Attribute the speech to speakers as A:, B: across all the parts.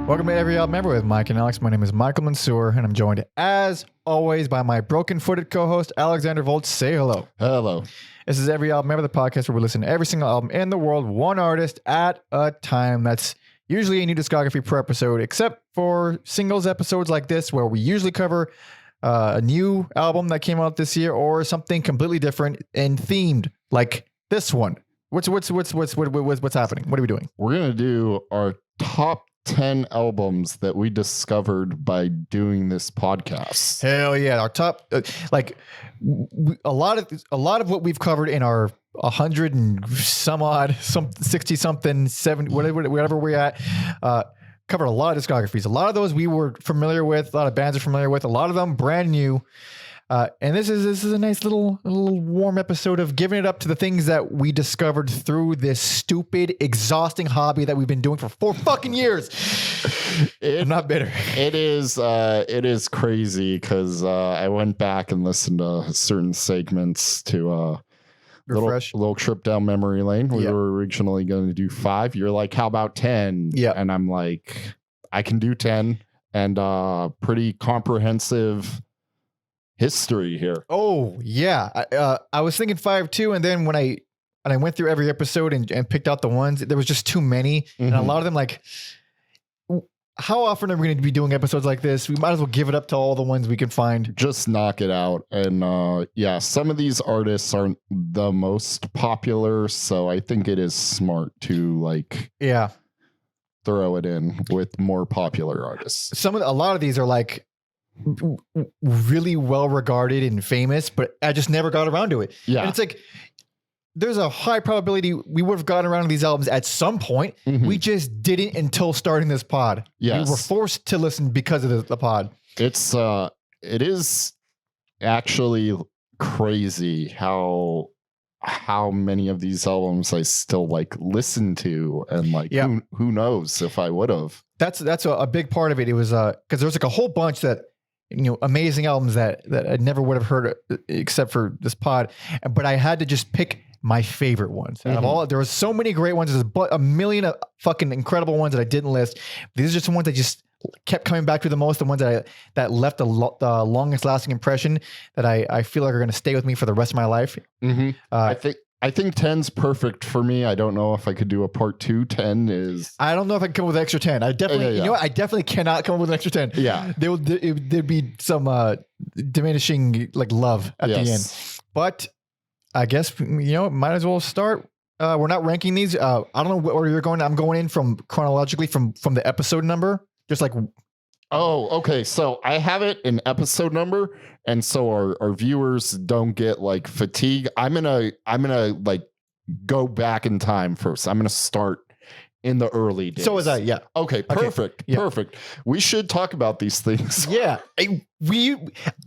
A: Welcome to Every Album Ever with Mike and Alex. My name is Michael Mansour, and I'm joined, as always, by my broken-footed co-host, Alexander Volt. Say hello.
B: Hello.
A: This is Every Album Ever, the podcast where we listen to every single album in the world, one artist at a time. That's usually a new discography per episode, except for singles episodes like this, where we usually cover a new album that came out this year or something completely different and themed, like this one. What's happening? What are we doing?
B: We're going to do our top 10 albums that we discovered by doing this podcast.
A: Hell yeah. Our top, a lot of what we've covered in our 100 and some odd, 60 something, 70, whatever we're at, covered a lot of discographies. A lot of those we were familiar with, a lot of bands are familiar with, a lot of them brand new. And this is a nice little warm episode of giving it up to the things that we discovered through this stupid, exhausting hobby that we've been doing for 4 fucking years. I'm not bitter.
B: It is crazy because I went back and listened to certain segments to
A: Refresh.
B: Little trip down memory lane. We were originally going to do 5. You're like, how about 10?
A: Yeah.
B: And I'm like, I can do 10, and pretty comprehensive history here.
A: Oh yeah, I was thinking 5 too, and then when I went through every episode and picked out the ones, there was just too many, and a lot of them, like, how often are we going to be doing episodes like this? We might as well give it up to all the ones we can find.
B: Just knock it out. And some of these artists aren't the most popular, so I think it is smart to throw it in with more popular artists.
A: A lot of these are like really well regarded and famous, but I just never got around to it.
B: Yeah.
A: And it's like, there's a high probability we would have gotten around to these albums at some point.
B: Mm-hmm.
A: We just didn't until starting this pod.
B: Yes.
A: We were forced to listen because of the pod.
B: It is actually crazy how many of these albums I still listen to, and who knows if I would have.
A: That's a big part of it. It was because there's a whole bunch that, amazing albums that I never would have heard except for this pod, but I had to just pick my favorite ones. Out of all, there was so many great ones. There's a million of fucking incredible ones that I didn't list. These are just the ones I just kept coming back to the most, the ones that left the longest lasting impression that I feel like are going to stay with me for the rest of my life.
B: I think 10's perfect for me. I don't know if I could do a part 2. 10 is...
A: I don't know if I can come up with an extra 10. I definitely, you know what? I definitely cannot come up with an extra 10.
B: Yeah.
A: There'd be some diminishing love at the end. But I guess, might as well start. We're not ranking these. I don't know where you're going. I'm going in from chronologically from the episode number. Just like...
B: Oh, okay. So I have it in episode number, and so our viewers don't get fatigue. I'm gonna go back in time first. I'm gonna start in the early days.
A: So was I. Yeah.
B: Okay. Perfect.
A: Yeah.
B: Perfect. We should talk about these things.
A: Yeah.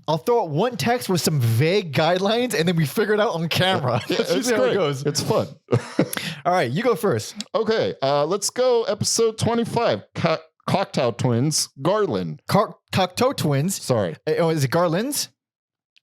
A: I'll throw out one text with some vague guidelines, and then we figure it out on camera.
B: Yeah,
A: That's usually how it goes.
B: It's fun.
A: All right, you go first.
B: Okay. Let's go. Episode 25. Cocteau twins, Garland.
A: Cocteau twins.
B: Sorry.
A: Is it Garlands?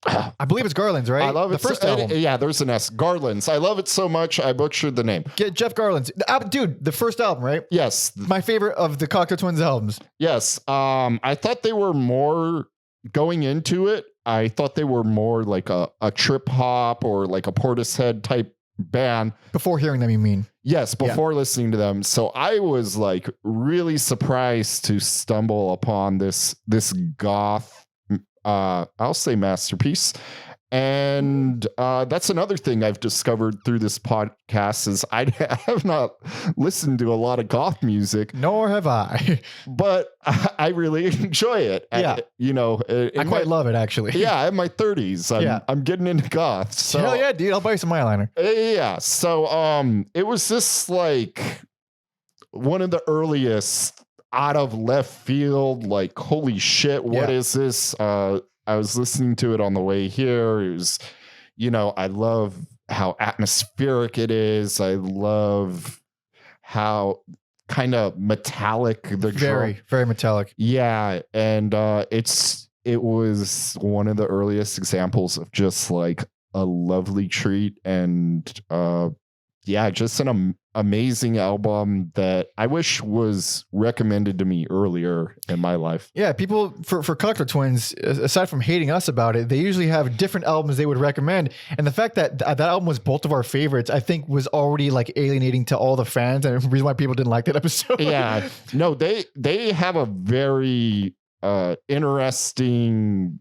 A: I believe it's Garlands, right?
B: I love
A: the first album.
B: Yeah, there's an S. Garlands. I love it so much, I butchered the name.
A: Get Jeff Garlands. Dude, the first album, right?
B: Yes.
A: My favorite of the Cocteau twins albums.
B: Yes. I thought they were more, going into it, I thought they were more like a trip hop or like a Portishead type band.
A: Before hearing them, you mean?
B: Yes, before listening to them. So I was really surprised to stumble upon this goth, I'll say masterpiece. And that's another thing I've discovered through this podcast is I have not listened to a lot of goth music.
A: Nor have I.
B: But I really enjoy it.
A: Yeah.
B: I
A: quite love it, actually.
B: Yeah, in my 30s. I'm getting into goth. So,
A: hell yeah, dude. I'll buy you some eyeliner.
B: Yeah. So it was just one of the earliest out of left field, holy shit, what is this? I was listening to it on the way here. It was, I love how atmospheric it is. I love how kind of metallic the
A: very metallic.
B: Yeah, and it was one of the earliest examples of just a lovely treat, and yeah, just an amazing album that I wish was recommended to me earlier in my life.
A: Yeah, people for Cocteau Twins, aside from hating us about it, they usually have different albums they would recommend. And the fact that that album was both of our favorites, I think, was already like alienating to all the fans, and the reason why people didn't like that episode.
B: Yeah, no, they have a very interesting,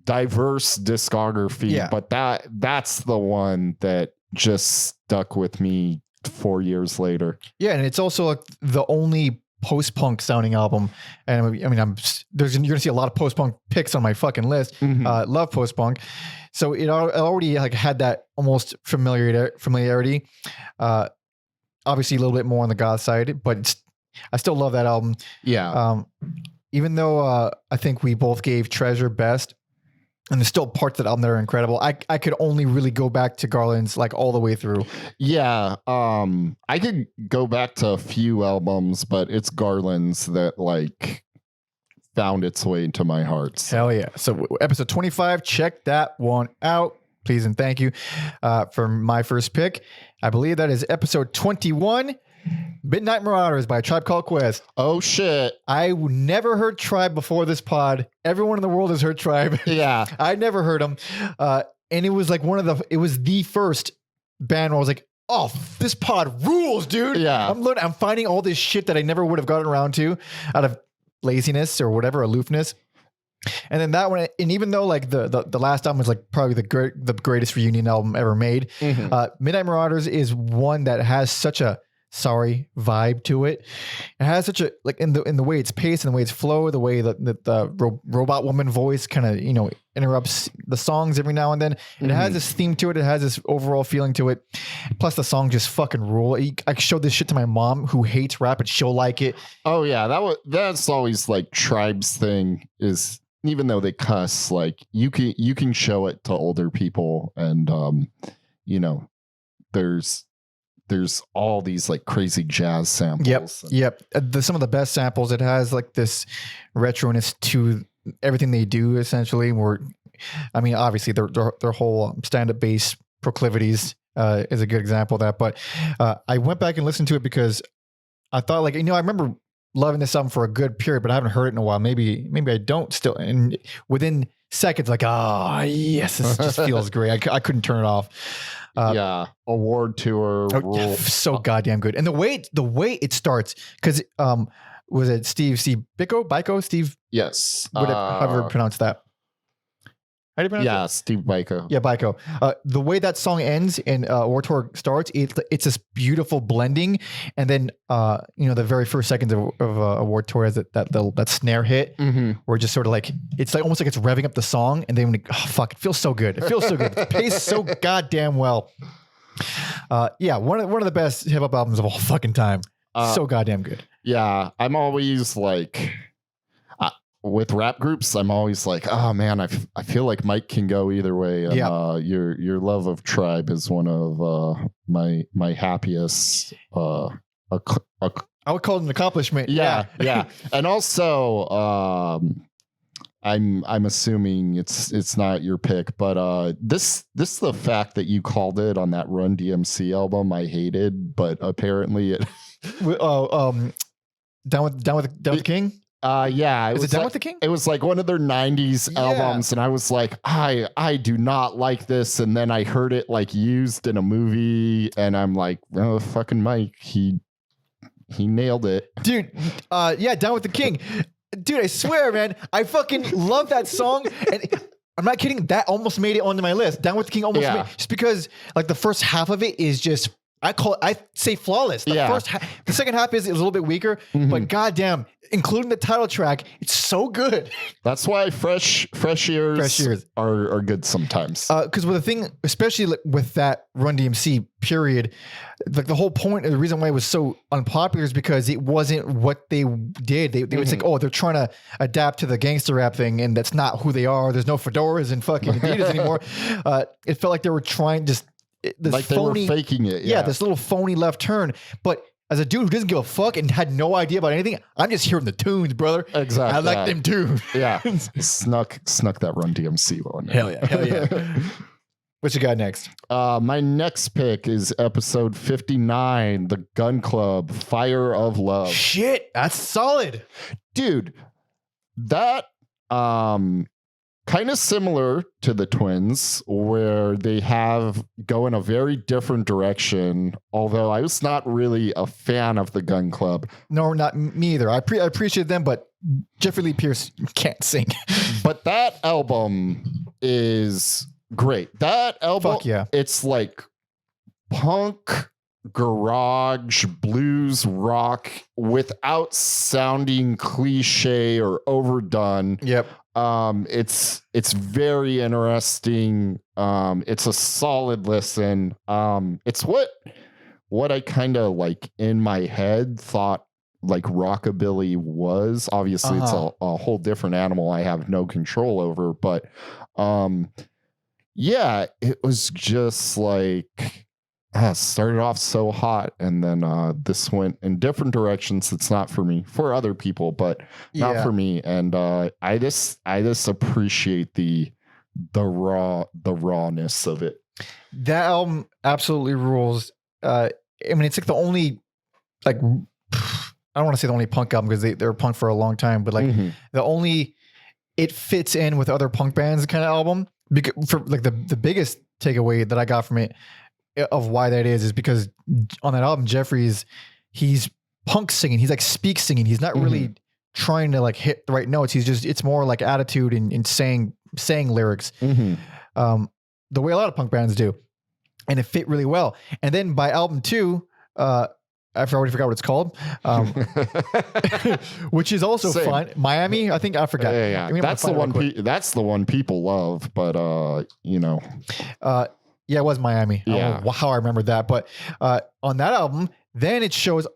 B: diverse discography, but that's the one that just stuck with me 4 years later.
A: Yeah, and it's also like the only post-punk sounding album. And I mean, you're gonna see a lot of post-punk picks on my fucking list. Love post-punk, so it already like had that almost familiarity. Obviously, a little bit more on the goth side, but I still love that album.
B: Yeah.
A: Even though I think we both gave Treasure best. And there's still parts of that album that are incredible. I could only really go back to Garlands like all the way through.
B: Yeah. I could go back to a few albums, but it's Garlands that like found its way into my heart. So.
A: Hell yeah. So episode 25, check that one out. Please and thank you for my first pick. I believe that is episode 21. Midnight Marauders by Tribe Called Quest.
B: Oh shit.
A: I never heard Tribe before this pod. Everyone in the world has heard Tribe.
B: Yeah.
A: I never heard them. And it was like it was the first band where I was like, oh, this pod rules, dude.
B: Yeah.
A: I'm finding all this shit that I never would have gotten around to out of laziness or whatever, aloofness. And then that one, and even though like the last album was like probably the greatest reunion album ever made, Midnight Marauders is one that has such a sorry vibe to it. It has such a like in the way it's paced and the way it's flow, the way that the robot woman voice kind of interrupts the songs every now and then. It has this theme to it. It has this overall feeling to it. Plus the song just fucking rule. I showed this shit to my mom who hates rap and she'll like it.
B: Oh yeah, that's always like Tribe's thing is even though they cuss, like you can show it to older people and there's all these like crazy jazz samples.
A: Yep. Some of the best samples. It has like this retroness to everything they do essentially. Obviously their whole stand-up bass proclivities is a good example of that. But I went back and listened to it because I thought like, I remember loving this album for a good period, but I haven't heard it in a while. Maybe I don't still. And within seconds, like, yes, this just feels great. I couldn't turn it off.
B: Award tour.
A: So goddamn good. And the way it starts, because was it Steve Biko? Steve?
B: Yes.
A: However you pronounce that. How do you pronounce it?
B: Steve Biko.
A: Yeah, Biko. The way that song ends and Award Tour starts, it's this beautiful blending. And then, the very first seconds of Award Tour has that snare hit where just sort of like, it's like almost like it's revving up the song. And then when it feels so good. It feels so good. It plays so goddamn well. One of the best hip hop albums of all fucking time. So goddamn good.
B: Yeah. I'm always like... with rap groups, I'm always like, oh man, I feel like Mike can go either way. And your love of Tribe is one of my happiest. I
A: would call it an accomplishment.
B: Yeah. And also, I'm assuming it's not your pick, but this the fact that you called it on that Run DMC album I hated, but apparently it.
A: Down with the King.
B: Is
A: it Down with the King?
B: It was like one of their 90s albums, and I was like, I do not like this. And then I heard it like used in a movie, and I'm like, oh, fucking Mike, he nailed it.
A: Dude, Down with the King. Dude, I swear, man, I fucking love that song. And I'm not kidding, that almost made it onto my list. Down with the King almost made, just because like the first half of it is just, I say flawless. The second half is a little bit weaker, but goddamn, including the title track, it's so good.
B: That's why fresh ears are good sometimes.
A: Because with the thing, especially with that Run DMC period, like the whole point, the reason why it was so unpopular is because it wasn't what they did. They would think, oh, they're trying to adapt to the gangster rap thing, and that's not who they are. There's no fedoras and fucking Adidas anymore. It felt like they were trying just.
B: Like phony, they were faking it.
A: Yeah, this little phony left turn. But as a dude who doesn't give a fuck and had no idea about anything, I'm just hearing the tunes, brother.
B: Exactly.
A: I like them tunes.
B: Yeah. Snuck that Run DMC one.
A: Hell yeah. What you got next?
B: My next pick is episode 59, The Gun Club, Fire of Love.
A: Shit, that's solid.
B: Dude, that kind of similar to the Twins, where they go in a very different direction, although I was not really a fan of the Gun Club.
A: No, not me either. I appreciate them, but Jeffrey Lee Pierce can't sing.
B: But that album is great. That album,
A: Fuck yeah.
B: It's like punk, garage, blues, rock without sounding cliche or overdone.
A: Yep.
B: It's very interesting. It's a solid listen. It's what I kind of like in my head thought like rockabilly was. Obviously it's a whole different animal I have no control over, but yeah, it was just like started off so hot, and then this went in different directions. It's not for me, for other people, but not for me. And I just appreciate the rawness of it.
A: That album absolutely rules. I mean, it's like the only, like, I don't want to say the only punk album because they're punk for a long time, but like the only it fits in with other punk bands kind of album. Because for like the biggest takeaway that I got from it of why that is because on that album, he's punk singing. He's like speak singing. He's not really trying to like hit the right notes. It's more like attitude and saying lyrics. The way a lot of punk bands do. And it fit really well. And then by album 2, I already forgot what it's called, which is also fun. Miami, I think I forgot.
B: Yeah. That's the one. That's the one people love, but
A: yeah, it was Miami.
B: Yeah.
A: I don't know how I remember that, but on that album, then it shows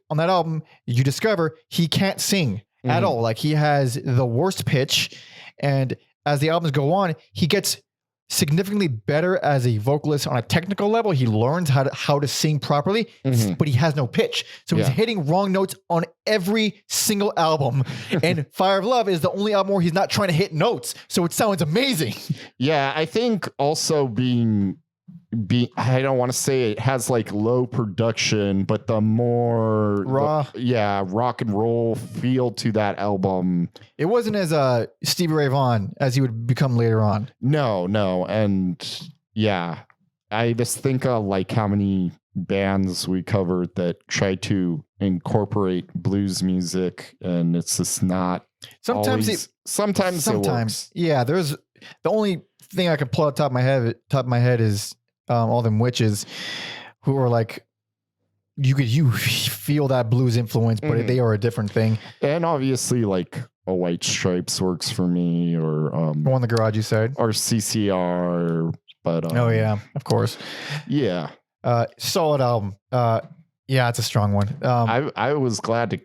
A: on that album you discover he can't sing at all. Like he has the worst pitch, and as the albums go on, he gets significantly better as a vocalist on a technical level. He learns how to sing properly, but he has no pitch. So he's hitting wrong notes on every single album. And Fire of Love is the only album where he's not trying to hit notes. So it sounds amazing.
B: Yeah, I think also being I don't want to say it has like low production, but the more
A: raw,
B: rock and roll feel to that album.
A: It wasn't as Stevie Ray Vaughan as he would become later on.
B: No, and yeah, I just think of like how many bands we covered that try to incorporate blues music, and it's just not. Sometimes it works.
A: Yeah, there's the only thing I could pull out top of my head is. All them witches who are like, you feel that blues influence, but they are a different thing.
B: And obviously like a White Stripes works for me, or
A: on the garage you said,
B: or CCR, but
A: oh yeah, of course.
B: Yeah.
A: Solid album. Yeah, it's a strong one.
B: I was glad to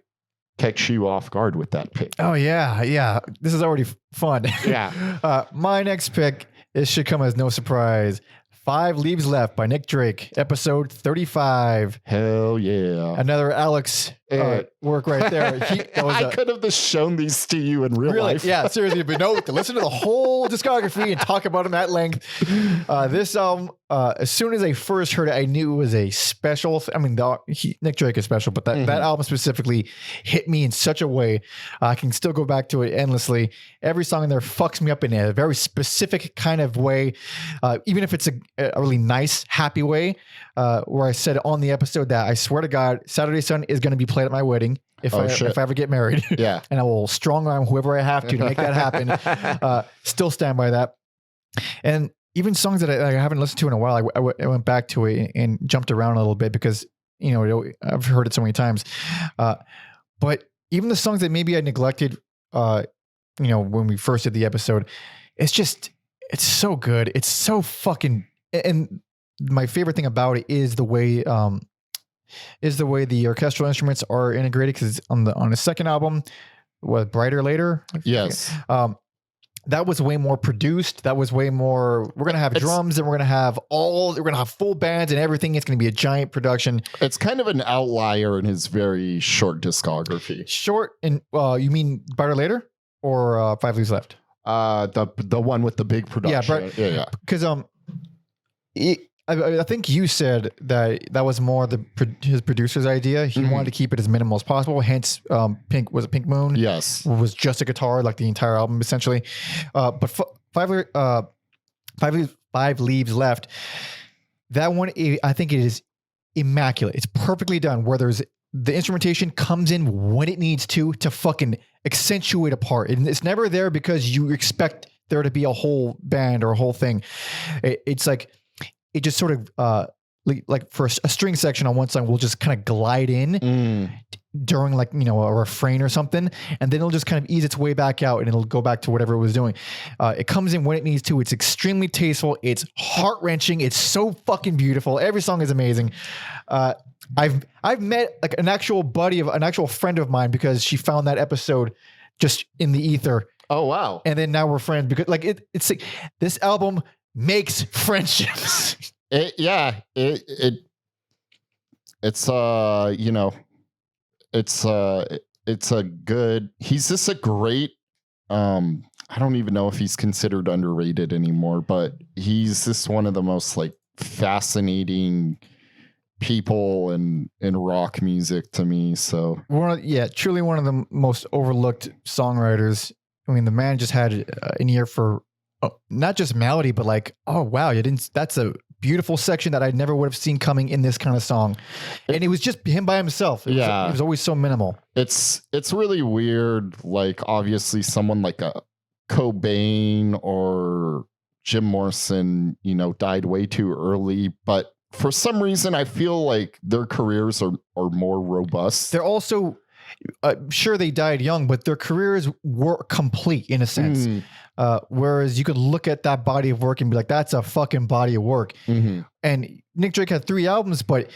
B: catch you off guard with that pick.
A: Oh yeah. This is already fun.
B: Yeah.
A: My next pick, it should come as no surprise. 5 Leaves Left by Nick Drake, episode 35.
B: Hell yeah.
A: Another Alex work right there.
B: I could have just shown these to you in real life.
A: Yeah, seriously. But no, to listen to the whole discography and talk about them at length. This album, as soon as I first heard it, I knew it was a special. Nick Drake is special, but that album specifically hit me in such a way. I can still go back to it endlessly. Every song in there fucks me up in a very specific kind of way. Even if it's a really nice, happy way, where I said on the episode that I swear to God, Saturday Sun is going to be played at my wedding if I ever get married.
B: Yeah.
A: And I will strong arm whoever I have to make that happen. Still stand by that. And even songs that I haven't listened to in a while, I went back to it and jumped around a little bit because, I've heard it so many times. But even the songs that maybe I neglected, when we first did the episode, it's so good. It's so fucking, and my favorite thing about it is the way the orchestral instruments are integrated, because on the second album, was Brighter Later.
B: Yes.
A: That was way more produced. That was way more, we're going to have drums and we're going to have full bands and everything. It's going to be a giant production.
B: It's kind of an outlier in his very short discography.
A: Short. And you mean Brighter Later or 5 Leaves Left?
B: The one with the big production. Yeah.
A: Because I think you said that was more his producer's idea. He wanted to keep it as minimal as possible. Hence, Pink Moon?
B: Yes,
A: was just a guitar, like the entire album essentially. But five leaves left. That one, I think it is immaculate. It's perfectly done. Where the instrumentation comes in when it needs to fucking accentuate a part. And it's never there because you expect there to be a whole band or a whole thing. It's like, it just sort of, like for a string section on one song will just kind of glide in during like, a refrain or something. And then it'll just kind of ease its way back out and it'll go back to whatever it was doing. It comes in when it needs to. It's extremely tasteful. It's heart wrenching. It's so fucking beautiful. Every song is amazing. I've met like an actual friend of mine because she found that episode just in the ether.
B: Oh, wow.
A: And then now we're friends because like it's like this album makes friendships.
B: It's a good, he's just a great, I don't even know if he's considered underrated anymore, but he's just one of the most like fascinating people in rock music to me. So truly one of the most overlooked songwriters. I mean, the man just had an ear for not just melody, but like, oh wow, that's a beautiful section that I never would have seen coming in this kind of song. And it was just him by himself. It was always so minimal. It's really weird. Like obviously someone like a Cobain or Jim Morrison, died way too early, but for some reason I feel like their careers are more robust.
A: They're also sure they died young, but their careers were complete in a sense. Whereas you could look at that body of work and be like, that's a fucking body of work. And Nick Drake had 3 albums, but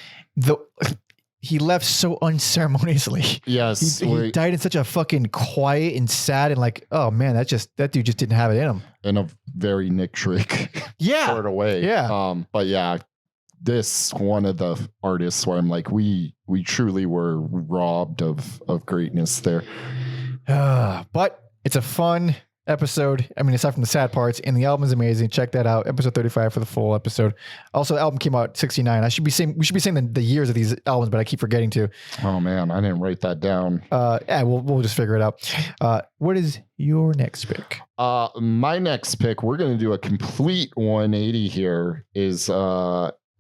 A: he left so unceremoniously.
B: Yes.
A: He died in such a fucking quiet and sad and like, oh man, that dude just didn't have it in him.
B: In a very Nick Drake sort of way.
A: Yeah.
B: But yeah, this one of the artists where I'm like, we truly were robbed of greatness there.
A: But it's a fun episode. I mean, aside from the sad parts, and the album is amazing. Check that out. Episode 35 for the full episode. Also, the album came out 69. We should be saying the years of these albums, but I keep forgetting to.
B: Oh man, I didn't write that down.
A: We'll just figure it out. What is your next pick?
B: My next pick, we're going to do a complete 180 here, is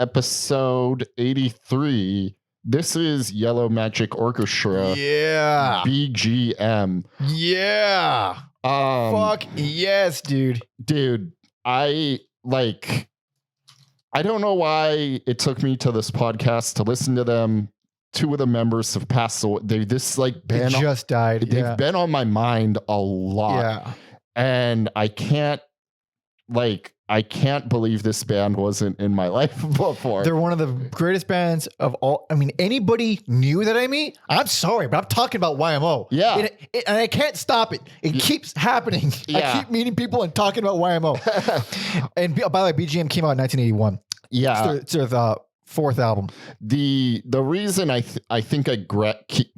B: episode 83. This is Yellow Magic Orchestra.
A: Yeah.
B: BGM.
A: Yeah. Fuck yes, dude.
B: Dude, I don't know why it took me to this podcast to listen to them. 2 of the members have passed away. They
A: just died.
B: They've been on my mind a lot.
A: Yeah.
B: And I can't believe this band wasn't in my life before.
A: They're one of the greatest bands of all. I mean, anybody new that I meet, I'm sorry, but I'm talking about YMO.
B: Yeah.
A: And I can't stop it. It keeps happening.
B: Yeah.
A: I keep meeting people and talking about YMO. And by the way, BGM came out in 1981.
B: Yeah.
A: It's their 4th album.
B: The reason I think I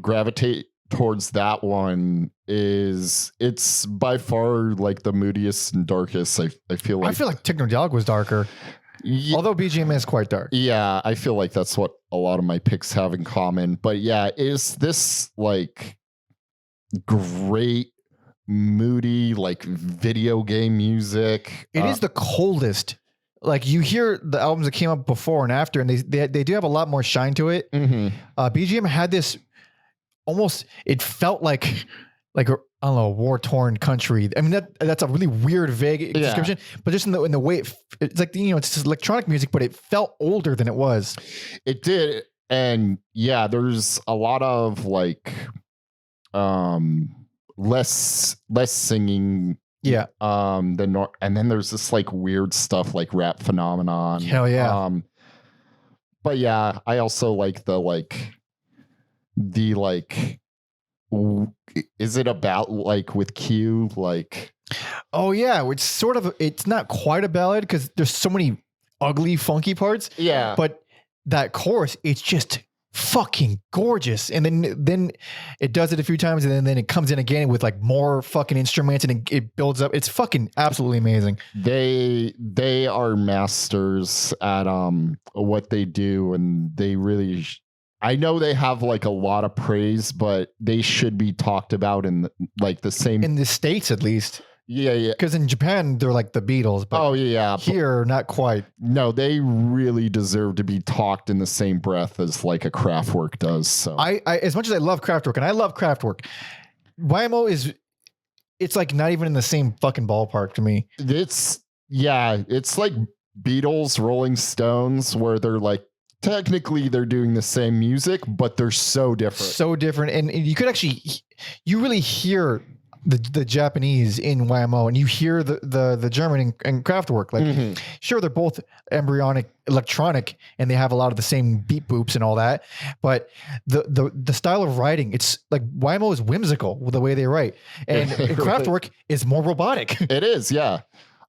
B: gravitate towards that one is it's by far like the moodiest and darkest. I feel like
A: Techno Dialog was darker. Yeah. Although BGM is quite dark.
B: Yeah, I feel like that's what a lot of my picks have in common. But yeah, is this like great moody like video game music?
A: It is the coldest. Like you hear the albums that came up before and after, and they do have a lot more shine to it. BGM had this almost, it felt like I don't know, a war-torn country. I mean, that's a really weird, vague description, but just in the way it's like, it's just electronic music, but it felt older than it was.
B: It did. And yeah, there's a lot of like, less singing.
A: Yeah.
B: And then there's this like weird stuff like Rap Phenomenon.
A: Hell yeah.
B: But yeah, I also like the is it about like with Q like?
A: Oh yeah, it's not quite a ballad because there's so many ugly, funky parts.
B: Yeah.
A: But that chorus, it's just fucking gorgeous. And then it does it a few times, and then it comes in again with like more fucking instruments, and it builds up. It's fucking absolutely amazing.
B: They are masters at what they do, and they really. I know they have like a lot of praise, but they should be talked about in like the same
A: in the States at least.
B: Yeah.
A: Because in Japan they're like the Beatles, but here not quite.
B: No, they really deserve to be talked in the same breath as like a Kraftwerk does. So
A: I as much as I love Kraftwerk, and I love Kraftwerk, YMO it's like not even in the same fucking ballpark to me.
B: It's like Beatles, Rolling Stones, where they're like. Technically, they're doing the same music, but they're so different.
A: So different. And you could actually, you really hear the Japanese in YMO, and you hear the German and Kraftwerk. Like, sure, they're both embryonic electronic, and they have a lot of the same beat boops and all that. But the style of writing, it's like YMO is whimsical with the way they write, and Kraftwerk is more robotic.
B: It is, yeah.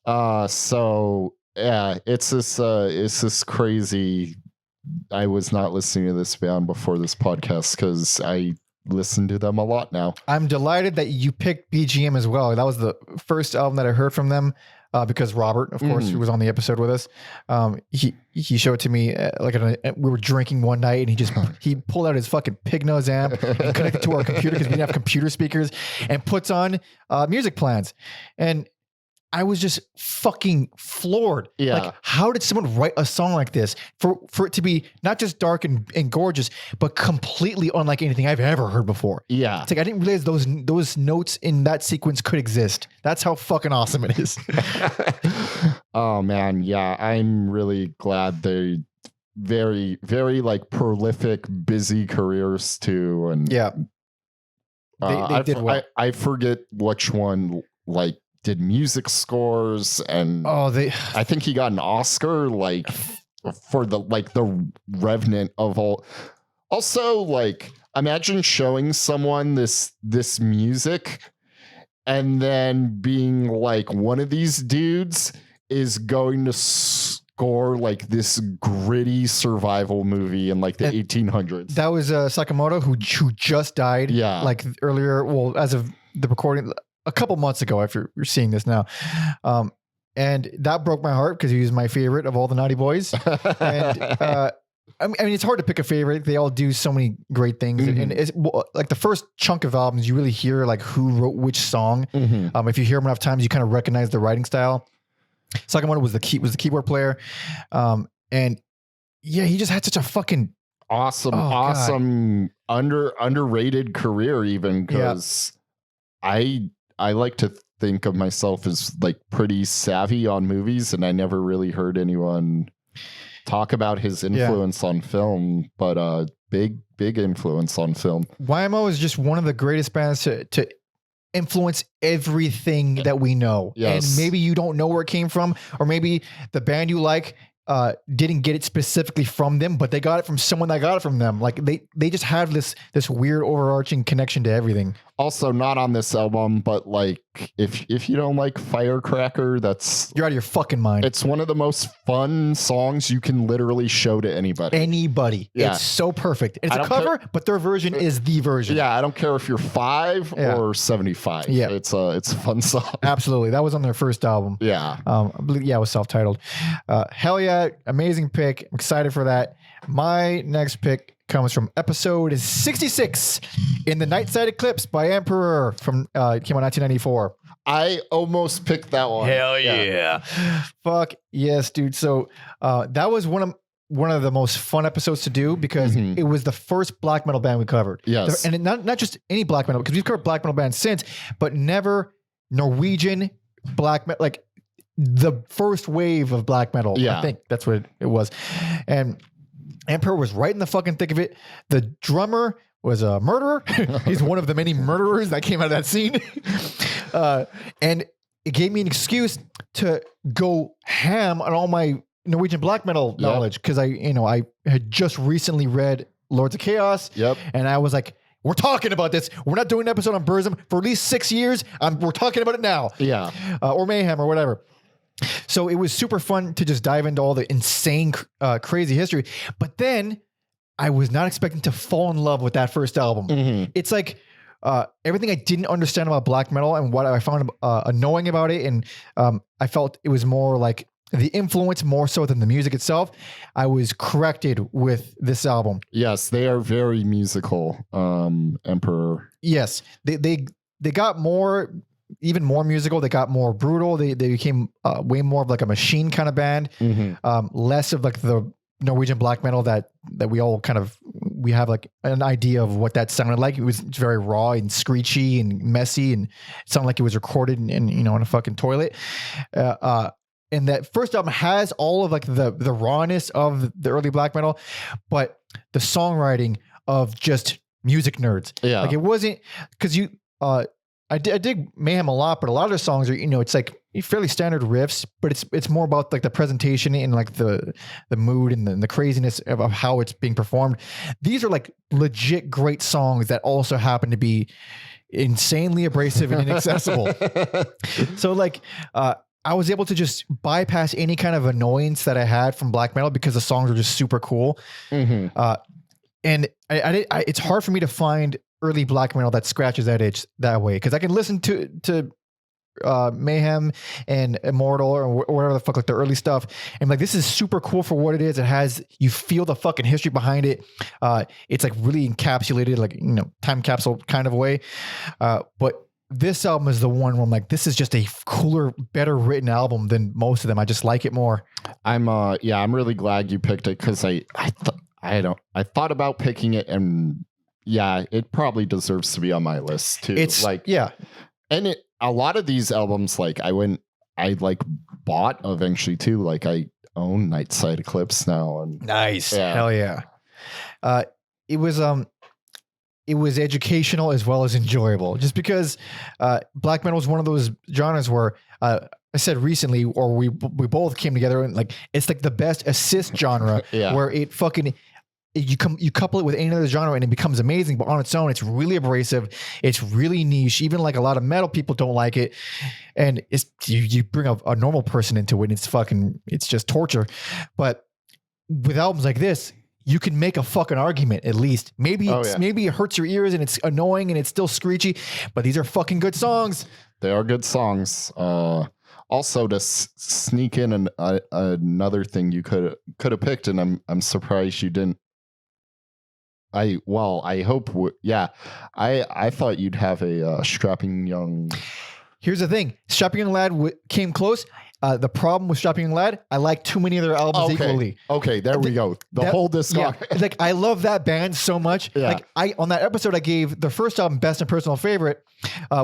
B: So yeah, it's this crazy. I was not listening to this band before this podcast because I listen to them a lot now.
A: I'm delighted that you picked BGM as well. That was the first album that I heard from them because Robert, of course, who was on the episode with us, he showed it to me we were drinking one night, and he pulled out his fucking pig nose amp and connected to our computer because we didn't have computer speakers, and puts on music plans. And I was just fucking floored.
B: Yeah.
A: Like, how did someone write a song like this for it to be not just dark and gorgeous, but completely unlike anything I've ever heard before?
B: Yeah.
A: It's like, I didn't realize those notes in that sequence could exist. That's how fucking awesome it is.
B: Oh man. Yeah. I'm really glad they very, very like prolific, busy careers too. And
A: yeah, they did well.
B: I forget which one like, did music scores, and I think he got an Oscar like for the Revenant of all. Also, like, imagine showing someone this music and then being like, one of these dudes is going to score like this gritty survival movie in like the 1800s.
A: That was Sakamoto who just died.
B: Yeah,
A: like earlier. Well, as of the recording. A couple months ago, after you're seeing this now. And that broke my heart because he was my favorite of all the Naughty Boys. And I mean, it's hard to pick a favorite. They all do so many great things. And it's like the first chunk of albums, you really hear like who wrote which song. If you hear them enough times, you kind of recognize the writing style. Sakamoto was the keyboard player. And yeah, he just had such a fucking
B: awesome underrated career, even because I like to think of myself as like pretty savvy on movies, and I never really heard anyone talk about his influence on film, but big influence on film.
A: YMO is just one of the greatest bands to influence everything that we know.
B: Yes.
A: And maybe you don't know where it came from, or maybe the band you like didn't get it specifically from them, but they got it from someone that got it from them. Like they just have this weird overarching connection to everything.
B: Also, not on this album, but like if you don't like Firecracker,
A: you're out of your fucking mind.
B: It's one of the most fun songs you can literally show to anybody.
A: Yeah. It's so perfect. It's a cover, but their version is the version.
B: Yeah, I don't care if you're 5 or 75.
A: Yeah,
B: it's a fun song.
A: Absolutely. That was on their first album.
B: Yeah.
A: I believe it was self-titled. Hell yeah, amazing pick. I'm excited for that. My next pick comes from episode 66 in the Nightside Eclipse by Emperor from came out 1994.
B: I almost picked that one.
A: Hell yeah. Fuck yes, dude. So that was one of the most fun episodes to do because it was the first black metal band we covered.
B: Yes.
A: And not just any black metal, because we've covered black metal bands since, but never Norwegian black metal, like the first wave of black metal.
B: Yeah.
A: I think that's what it was. And Emperor was right in the fucking thick of it. The drummer was a murderer. He's one of the many murderers that came out of that scene. And it gave me an excuse to go ham on all my Norwegian black metal knowledge, because I had just recently read Lords of Chaos.
B: Yep.
A: And I was like, we're talking about this. We're not doing an episode on Burzum for at least 6 years. We're talking about it now.
B: Yeah.
A: Or Mayhem or whatever. So it was super fun to just dive into all the insane, crazy history. But then I was not expecting to fall in love with that first album.
B: Mhm.
A: It's like everything I didn't understand about black metal and what I found annoying about it. And I felt it was more like the influence more so than the music itself. I was corrected with this album.
B: Yes, they are very musical, Emperor.
A: Yes, they got more, even more musical. They got more brutal. They became way more of like a machine kind of band. Less of like the Norwegian black metal that we all kind of, we have like an idea of what that sounded like. It was very raw and screechy and messy, and it sounded like it was recorded in in a fucking toilet. And that first album has all of like the rawness of the early black metal, but the songwriting of just music nerds.
B: Yeah.
A: Like it wasn't, because I dig Mayhem a lot, but a lot of their songs are, it's like fairly standard riffs, but it's more about like the presentation and like the mood and the craziness of how it's being performed. These are like legit great songs that also happen to be insanely abrasive and inaccessible. So like, I was able to just bypass any kind of annoyance that I had from black metal because the songs were just super cool. And it's hard for me to find early black metal that scratches that itch that way, because I can listen to Mayhem and Immortal or whatever the fuck, like the early stuff, and like this is super cool for what it is. It has, you feel the fucking history behind it. It's like really encapsulated, like time capsule kind of way. But this album is the one where I'm like, this is just a cooler, better written album than most of them. I just like it more.
B: I'm really glad you picked it, because I thought about picking it, and yeah, it probably deserves to be on my list too.
A: It's
B: like,
A: yeah.
B: And a lot of these albums, like I bought eventually too. Like I own Nightside Eclipse now. And
A: nice.
B: Yeah.
A: Hell yeah. It was educational as well as enjoyable, just because black metal is one of those genres where I said recently, or we both came together and like, it's like the best assist genre.
B: Yeah.
A: Where it fucking, you couple it with any other genre and it becomes amazing, but on its own, it's really abrasive. It's really niche. Even like a lot of metal people don't like it. And it's, you bring a normal person into it and it's just torture. But with albums like this, you can make a fucking argument at least. Maybe maybe it hurts your ears and it's annoying and it's still screechy, but these are fucking good songs.
B: They are good songs. Also, to sneak in another thing you could have picked, and I'm surprised you didn't. I hope. I thought you'd have a strapping young.
A: Here's the thing: Strapping Young Lad came close. The problem with Strapping Young Lad, I like too many of their albums equally.
B: Okay, there we go. The whole discography.
A: Yeah, like I love that band so much.
B: Yeah.
A: Like on that episode, I gave the first album best and personal favorite,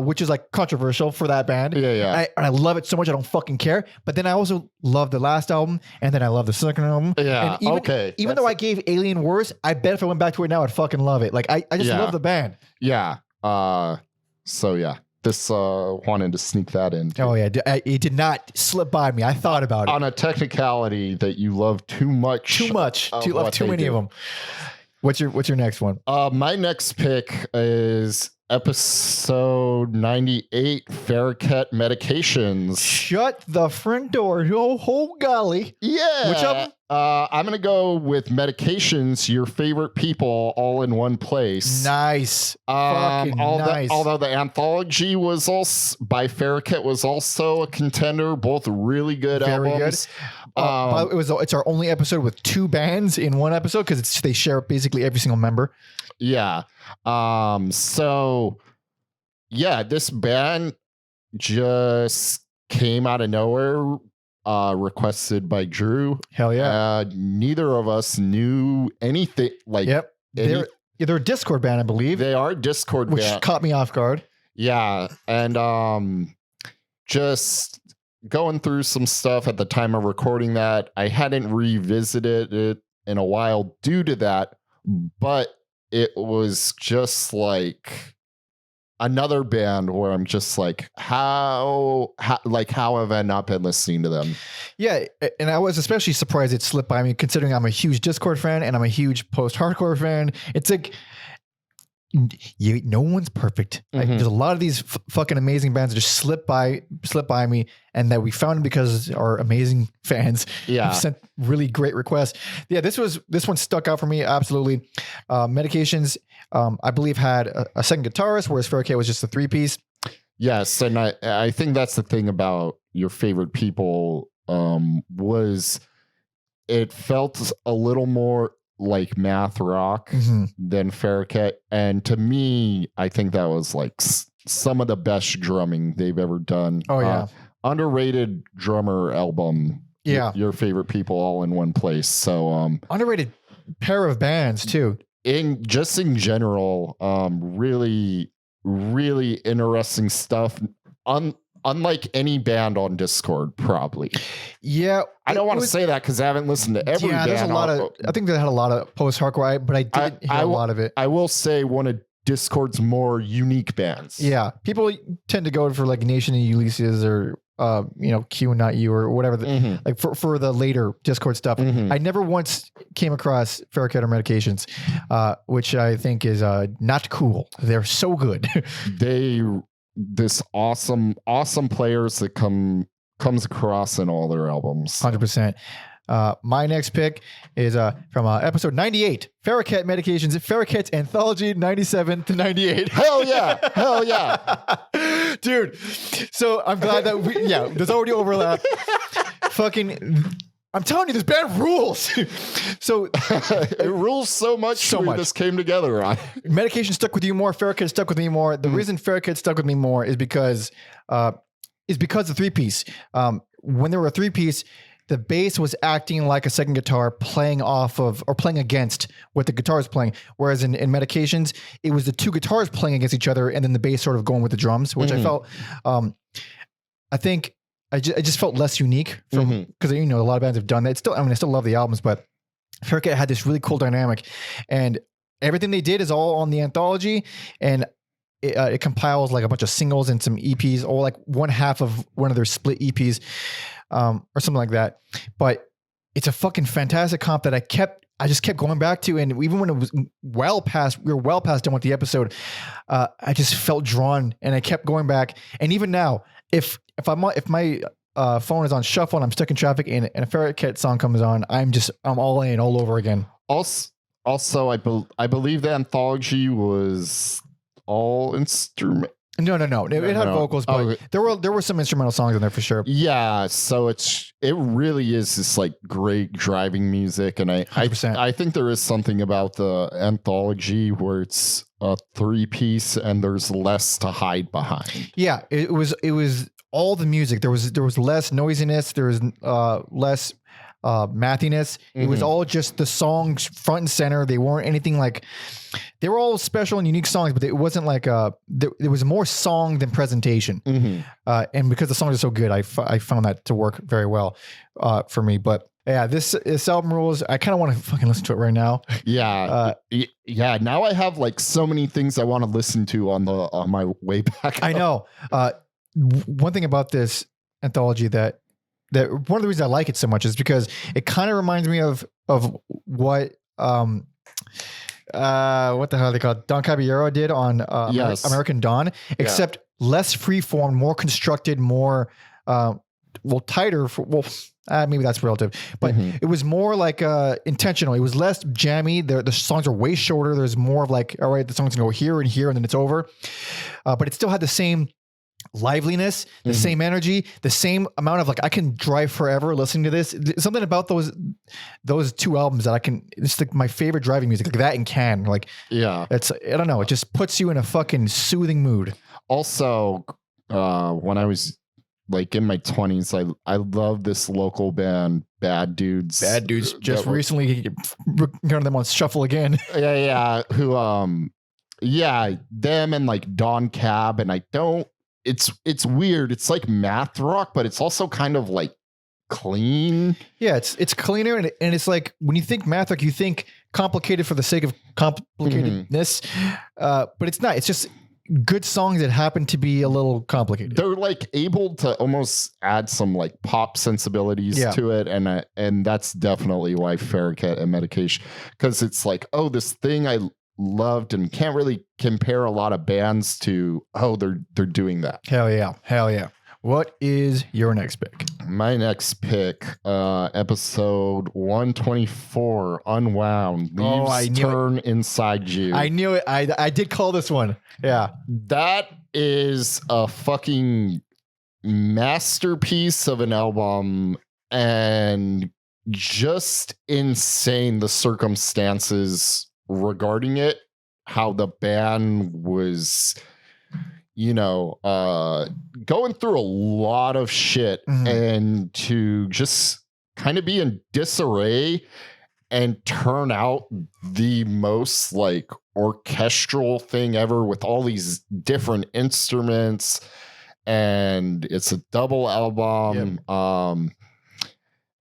A: which is like controversial for that band.
B: Yeah.
A: I love it so much I don't fucking care. But then I also love the last album, and then I love the second album.
B: Yeah.
A: And even though I gave Alien worse, I bet if I went back to it now, I'd fucking love it. Like I just love the band.
B: Yeah. So yeah. This wanted to sneak that in.
A: Oh yeah, it did not slip by me. I thought about it
B: on a technicality that you love too much.
A: You love too many of them. What's your next one?
B: My next pick is episode 98, Faraquet Medications.
A: Shut the front door. Oh golly.
B: Yeah.
A: Which album?
B: I'm going to go with Medications, Your Favorite People, all in one place.
A: Nice. Fucking nice.
B: Although the Anthology was also by Faraquet was also a contender, both really good
A: Very
B: albums.
A: Good. It's our only episode with two bands in one episode because they share basically every single member.
B: Yeah. So yeah, this band just came out of nowhere. Requested by Drew.
A: Hell yeah.
B: Neither of us knew anything. Like,
A: yep. They're a Discord band, I believe.
B: They are a Discord
A: which
B: band.
A: Which caught me off guard.
B: Yeah. And just going through some stuff at the time of recording that. I hadn't revisited it in a while due to that, but it was just like another band where I'm just like, how have I not been listening to them?
A: Yeah, and I was especially surprised it slipped by me, considering I'm a huge Discord fan and I'm a huge post-hardcore fan. It's like, no one's perfect. Like, there's a lot of these fucking amazing bands that just slip by me, and that we found because our amazing fans have sent really great requests. Yeah, this one stuck out for me absolutely. Medications, I believe, had a second guitarist, whereas Faraquet was just a 3-piece.
B: Yes, and I think that's the thing about your favorite people, was it felt a little more like math rock than Faraquet, and to me, I think that was like some of the best drumming they've ever done.
A: Oh yeah,
B: underrated drummer album.
A: Yeah,
B: your favorite people all in one place. So
A: underrated pair of bands too.
B: In general, really interesting stuff. Unlike any band on Discord, probably.
A: Yeah,
B: I don't want to say that because I haven't listened to every band.
A: There's a lot of. I think they had a lot of post-hardcore, but I did hear a lot of it.
B: I will say one of Discord's more unique bands.
A: Yeah, people tend to go for like Nation and Ulysses or Q and Not You or whatever. Like for the later Discord stuff. I never once came across Faraquet or Medications, which I think is not cool. They're so good.
B: This awesome players that comes across in all their albums.
A: 100%. My next pick is from episode 98, Faraquet Medications, Faraquet's Anthology 97 to 98.
B: Hell yeah.
A: Dude. So I'm glad that there's already overlap. I'm telling you, this band rules. So
B: it rules so much. This came together on.
A: Medication stuck with you more. Faraquet stuck with me more. The reason Faraquet stuck with me more is because the 3-piece. When there were a 3-piece, the bass was acting like a second guitar, playing off of or playing against what the guitar is playing. Whereas in Medications, it was the two guitars playing against each other, and then the bass sort of going with the drums, which I felt. I think. I just felt less unique from because a lot of bands have done that. I still love the albums, but Faraquet had this really cool dynamic, and everything they did is all on the Anthology, and it compiles like a bunch of singles and some EPs, or like one half of one of their split EPs, or something like that. But it's a fucking fantastic comp that I just kept going back to, and even when it was we were well past done with the episode, I just felt drawn, and I kept going back. And even now, if my phone is on shuffle and I'm stuck in traffic and a Faraquet song comes on, I'm all in all over again.
B: Also, I believe the Anthology was all instrument.
A: No. It had vocals, but there were some instrumental songs in there for sure.
B: Yeah, so it really is this like great driving music, and I think there is something about the Anthology where it's a 3-piece and there's less to hide behind.
A: Yeah, it was all the music. There was less noisiness. There was less mathiness. It was all just the songs front and center. They weren't anything like. They were all special and unique songs, but it wasn't like there was more song than presentation. And because the songs are so good, I found that to work very well for me. But yeah, this album rules. I kind of want to fucking listen to it right now.
B: Yeah, Now I have like so many things I want to listen to on my way back.
A: I know. One thing about this Anthology that one of the reasons I like it so much is because it kind of reminds me of what the hell they called Don Caballero did on American Dawn, except less freeform, more constructed, more tighter. Maybe that's relative, but it was more like intentional. It was less jammy. The songs are way shorter. There's more of like, all right, the song's gonna go here and here, and then it's over. But it still had the same liveliness, the same energy, the same amount of like, I can drive forever listening to this. Something about those two albums that it's like my favorite driving music, like that and Can. Like, yeah, I don't know. It just puts you in a fucking soothing mood.
B: Also, when I was like in my 20s, I love this local band, Bad Dudes.
A: Bad Dudes just recently got them on shuffle again.
B: Yeah. Who, them and like Don Cab, and it's weird. It's like math rock, but it's also kind of like clean.
A: Yeah, it's cleaner, and it's like when you think math rock, you think complicated for the sake of complicatedness, but it's not. It's just good songs that happen to be a little complicated.
B: They're like able to almost add some like pop sensibilities to it, and that's definitely why Faraquet and Medication, because it's like, oh, this thing I loved and can't really compare a lot of bands to, oh, they're doing that.
A: Hell yeah. What is your next pick?
B: My next pick, episode 124, Unwound, Leaves Turn Inside You.
A: I knew it. I did call this one. Yeah.
B: That is a fucking masterpiece of an album, and just insane the circumstances regarding it, how the band was, going through a lot of shit, and to just kind of be in disarray and turn out the most like orchestral thing ever with all these different instruments. And it's a double album. Yep.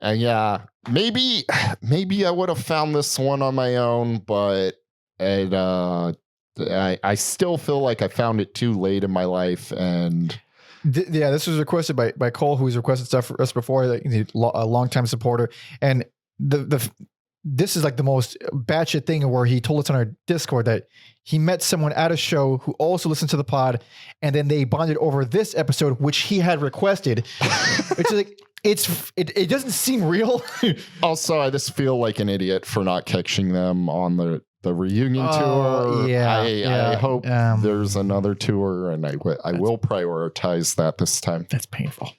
B: And yeah, maybe I would have found this one on my own, but I still feel like I found it too late in my life. And
A: this was requested by Cole, who's requested stuff for us before. Like, he's a longtime supporter, and this is like the most batshit thing where he told us on our Discord that he met someone at a show who also listened to the pod, and then they bonded over this episode, which he had requested. Which is like, it doesn't seem real.
B: Also, I just feel like an idiot for not catching them on the reunion tour. I hope there's another tour, and I will prioritize that this time.
A: That's painful.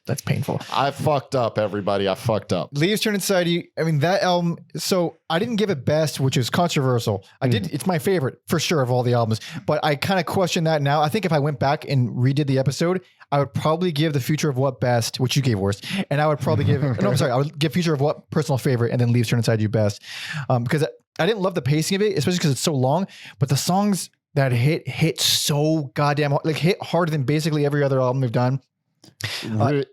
B: I fucked up, everybody. I fucked up.
A: Leaves Turn Inside You. I mean, that album. So I didn't give it best, which is controversial. I did. It's my favorite for sure of all the albums, but I kind of question that now. I think if I went back and redid the episode, I would probably give The Future of What best, which you gave worst, and I would probably give. No, I'm sorry. I would give Future of What personal favorite, and then Leaves Turn Inside You best, because I didn't love the pacing of it, especially because it's so long. But the songs that hit so goddamn hard, like hit harder than basically every other album we've done.
B: It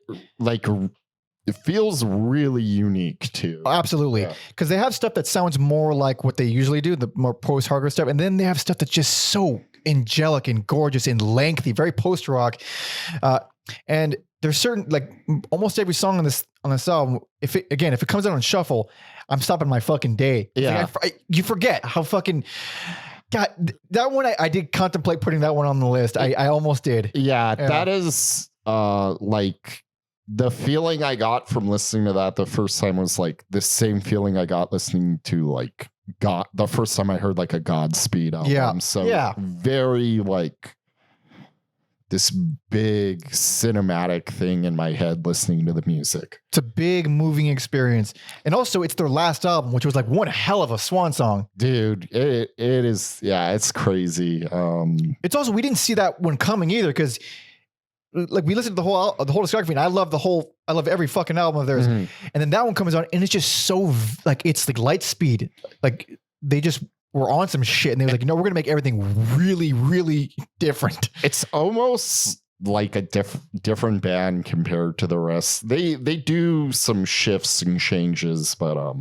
B: feels really unique too.
A: Absolutely, because they have stuff that sounds more like what they usually do, the more post-hardcore stuff, and then they have stuff that's just so angelic and gorgeous and lengthy, very post-rock. And there's certain, like almost every song on this album, if it comes out on shuffle, I'm stopping my fucking day.
B: Yeah.
A: Like you forget how fucking, God, that one, I did contemplate putting that one on the list. I almost did.
B: Yeah. That is like the feeling I got from listening to that the first time was like the same feeling I got listening to like God, the first time I heard like a Godspeed album.
A: Yeah.
B: So very like this big cinematic thing in my head listening to the music.
A: It's a big moving experience. And also it's their last album, which was like one hell of a swan song.
B: Dude, it is. Yeah, it's crazy.
A: It's also, we didn't see that one coming either, because like we listened to the whole discography, and I love every fucking album of theirs. And then that one comes on and it's just so like, it's like light speed. Like they just were on some shit, and they were like, no, we're going to make everything really, really different.
B: It's almost like a different band compared to the rest. They do some shifts and changes, but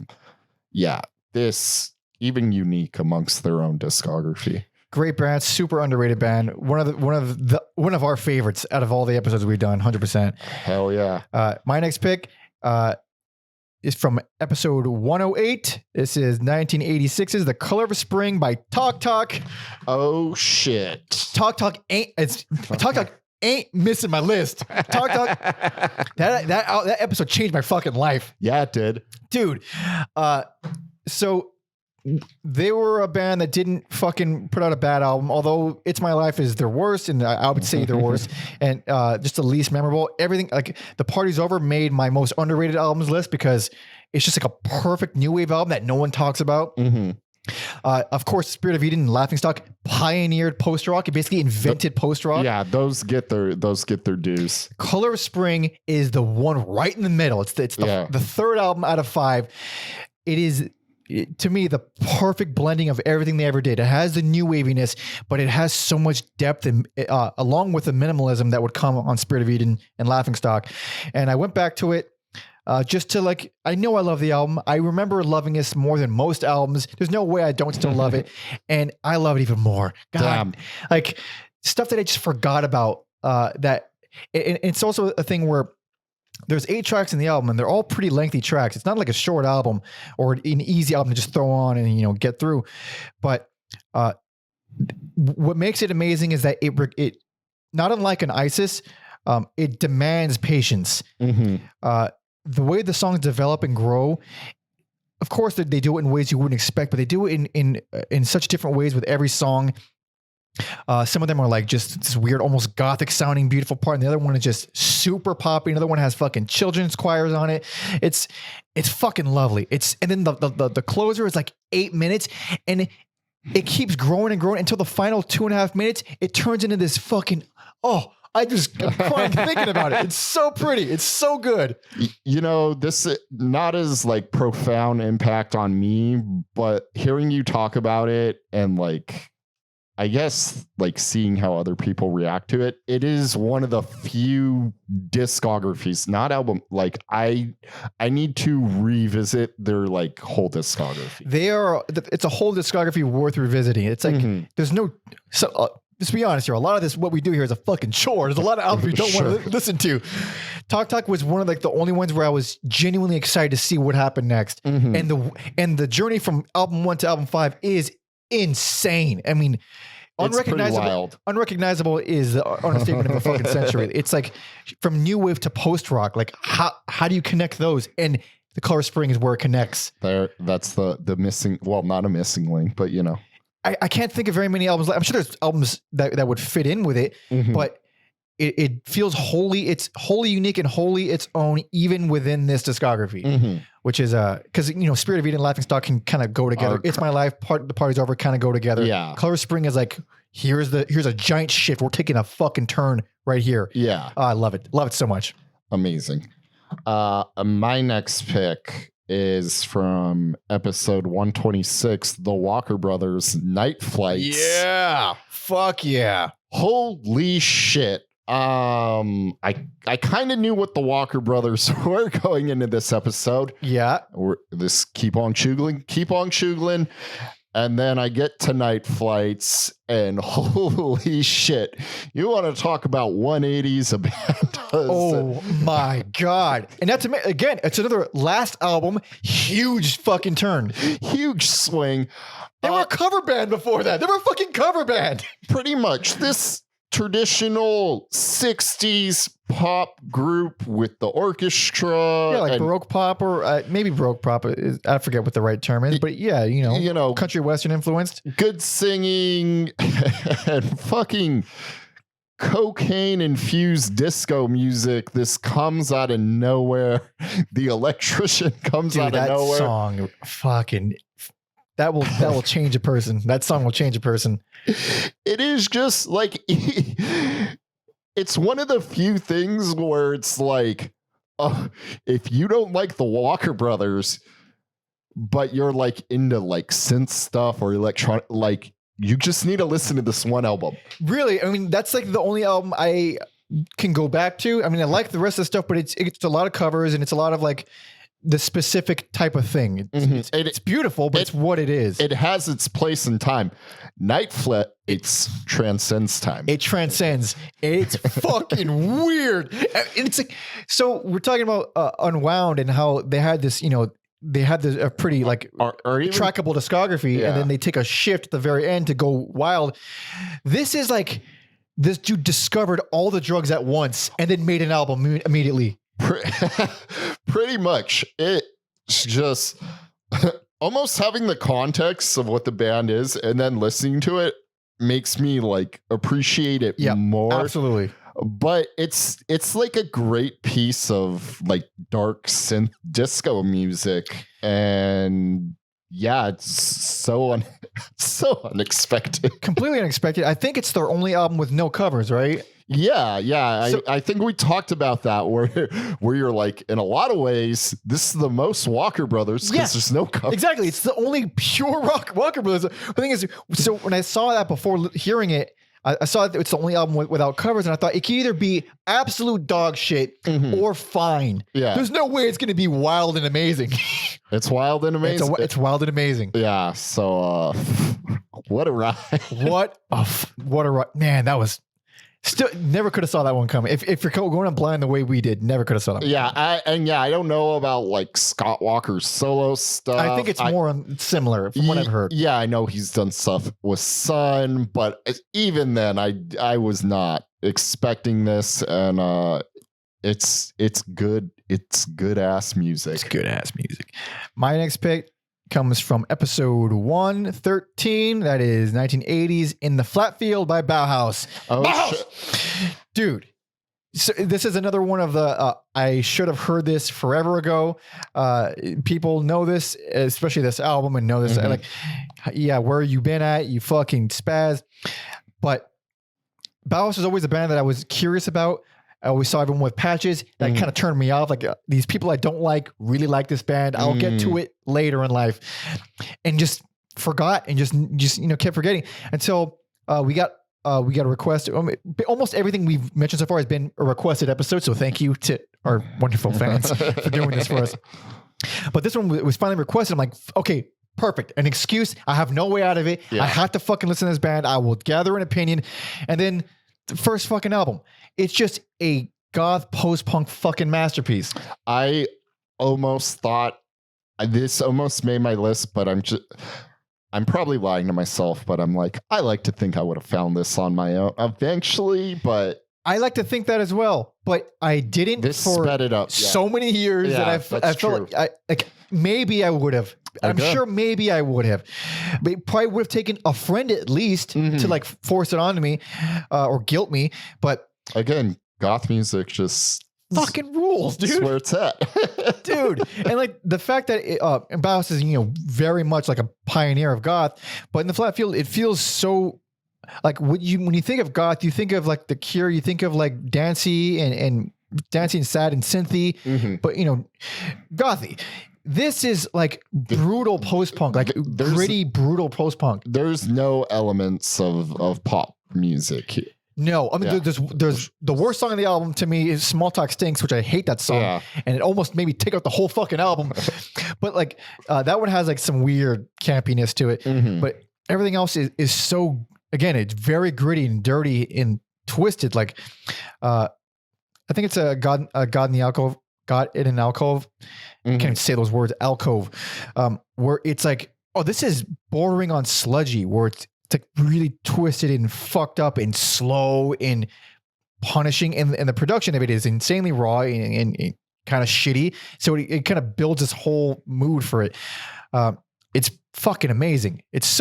B: this even unique amongst their own discography.
A: Great band, super underrated band. One of our favorites out of all the episodes we've done, 100%.
B: Hell yeah.
A: My next pick is from episode 108. This is 1986's The Color of Spring by Talk Talk.
B: Oh shit.
A: Talk Talk ain't missing my list. Talk Talk. That episode changed my fucking life.
B: Yeah, it did.
A: Dude. So they were a band that didn't fucking put out a bad album, although It's My Life is their worst, and I would say their worst, and just the least memorable. Everything, like The Party's Over, made my most underrated albums list because it's just like a perfect new wave album that no one talks about. Of course, Spirit of Eden and Laughingstock pioneered post-rock. It basically invented post-rock.
B: Yeah, those get their dues.
A: Color of Spring is the one right in the middle. It's the third album out of 5. It is, to me, the perfect blending of everything they ever did. It has the new waviness, but it has so much depth, and along with the minimalism that would come on Spirit of Eden and Laughingstock. And I went back to it just to like, I know I love the album. I remember loving this more than most albums. There's no way I don't still love it. And I love it even more. God, damn. Like stuff that I just forgot about, that it's also a thing where there's 8 tracks in the album, and they're all pretty lengthy tracks. It's not like a short album or an easy album to just throw on and, get through. But what makes it amazing is that it not unlike an ISIS, it demands patience.
B: Mm-hmm.
A: The way the songs develop and grow, of course, they do it in ways you wouldn't expect, but they do it in such different ways with every song. Some of them are like just this weird, almost gothic sounding, beautiful part. And the other one is just super poppy. Another one has fucking children's choirs on it. It's fucking lovely. And then the closer is like 8 minutes, and it keeps growing and growing until the final 2.5 minutes. It turns into this fucking, I'm crying thinking about it. It's so pretty. It's so good.
B: You know, this not as like profound impact on me, but hearing you talk about it and like, I guess like seeing how other people react to it, it is one of the few discographies, not album. Like I need to revisit their like whole discography.
A: It's a whole discography worth revisiting. It's like, there's no, let's be honest here. A lot of this, what we do here is a fucking chore. There's a lot of albums we don't want to listen to. Talk was one of like the only ones where I was genuinely excited to see what happened next. And the journey from album 1 to album 5 is insane. I mean, unrecognizable is the understatement of the fucking century. It's like from new wave to post rock. Like how do you connect those? And the Color Spring is where it connects.
B: That's the missing. Well, not a missing link, but you know,
A: I can't think of very many albums. I'm sure there's albums that would fit in with it, but it feels wholly. It's wholly unique and wholly its own, even within this discography. Which is because Spirit of Eden, Laughing Stock can kind of go together. It's My Life, the Party's Over, kind of go together.
B: Yeah.
A: Color Spring is like here's a giant shift. We're taking a fucking turn right here.
B: Yeah,
A: I love it so much.
B: Amazing. My next pick is from episode 126, the Walker Brothers Night Flights.
A: Yeah, fuck yeah.
B: Holy shit. I kind of knew what the Walker Brothers were going into this episode.
A: Yeah.
B: This keep on chugling. And then I get to Night Flights and holy shit. You want to talk about 180s a band does.
A: Oh my God. And that's, again, it's another last album. Huge fucking turn.
B: Huge swing.
A: They were a cover band before that. They were a fucking cover band.
B: Pretty much. This traditional 60s pop group with the orchestra.
A: Yeah, like Baroque pop or maybe Baroque pop. I forget what the right term is, but yeah, country western influenced.
B: Good singing and fucking cocaine infused disco music. This comes out of nowhere. The electrician comes out of nowhere.
A: That song fucking... That will change a person. That song will change a person.
B: It is just like, it's one of the few things where it's like, if you don't like the Walker Brothers, but you're like into like synth stuff or electronic, like you just need to listen to this one album.
A: Really? I mean, that's like the only album I can go back to. I mean, I like the rest of the stuff, but it's a lot of covers and it's a lot of like the specific type of thing. It's beautiful, but it's what it is.
B: It has its place in time. Night Flight, it transcends time.
A: It transcends. It's fucking weird. It's like, so we're talking about Unwound and how they had this, they had this a pretty like trackable discography, and then they take a shift at the very end to go wild. This is like this dude discovered all the drugs at once and then made an album immediately.
B: Pretty much. It's just almost having the context of what the band is and then listening to it makes me like appreciate it more. Absolutely. But it's like a great piece of like dark synth disco music, and yeah, it's so unexpected. Completely unexpected.
A: I think it's their only album with no covers, right?
B: Yeah. So, I think we talked about that where you're like, in a lot of ways, this is the most Walker Brothers because there's no covers.
A: Exactly. It's the only pure Walker Brothers. The thing is, so when I saw that before hearing it, I saw that it's the only album without covers, and I thought it can either be absolute dog shit or fine.
B: Yeah.
A: There's no way it's going to be wild and amazing.
B: It's wild and amazing.
A: It's wild and amazing.
B: Yeah. So, what a ride.
A: What a ride. Man, that was Still, never could have saw that one coming. If you're going on blind the way we did, never could have saw that.
B: Yeah, I don't know about like Scott Walker's solo stuff.
A: I think it's more similar from what I've heard.
B: Yeah, I know he's done stuff with Sun, but even then, I was not expecting this, and it's good. It's good ass music.
A: It's good ass music. My next pick comes from episode 113. That is 1980s In the Flat Field by Bauhaus.
B: Oh,
A: Bauhaus! Dude. So this is another one of the, I should have heard this forever ago. People know this, especially this album, and know this.
B: Mm-hmm.
A: Like, yeah, where you been at? You fucking spaz. But Bauhaus is always a band that I was curious about. I always saw everyone with patches. That kind of turned me off. Like these people I don't like really like this band. I'll get to it later in life, and just forgot and just kept forgetting until we got a request. Almost everything we've mentioned so far has been a requested episode. So thank you to our wonderful fans for doing this for us. But this one was finally requested. I'm like, okay, perfect. An excuse. I have no way out of it. Yeah. I have to fucking listen to this band. I will gather an opinion, and then the first fucking album. It's just a goth post-punk fucking masterpiece.
B: I almost thought this almost made my list, but I'm probably lying to myself, but I'm like, I like to think I would have found this on my own eventually, but
A: I like to think that as well, but I didn't.
B: This
A: for
B: sped it up
A: so many years that I felt like maybe I would have. I'm sure maybe I would have. But it probably would have taken a friend at least to like force it onto me or guilt me. But
B: again, goth music just
A: fucking rules, dude.
B: That's where it's at.
A: Dude. And like the fact that Bauhaus is, very much like a pioneer of goth, but in the Flat Field, it feels so like when you think of goth, you think of like The Cure, you think of like dancey and dancey and sad and synthy, but gothy. This is like brutal post-punk, like gritty, brutal post-punk.
B: There's no elements of pop music.
A: No, I mean, there's the worst song on the album to me is Small Talk Stinks, which I hate that song. And it almost made me take out the whole fucking album. But like that one has like some weird campiness to it. But everything else is so, again, it's very gritty and dirty and twisted. Like I think it's a God in the Alcove, God in an Alcove. I can't even say those words, alcove, where it's like, oh, this is bordering on sludgy, where it's like really twisted and fucked up and slow and punishing. And the production of it is insanely raw and kind of shitty. So it kind of builds this whole mood for it. It's fucking amazing. It's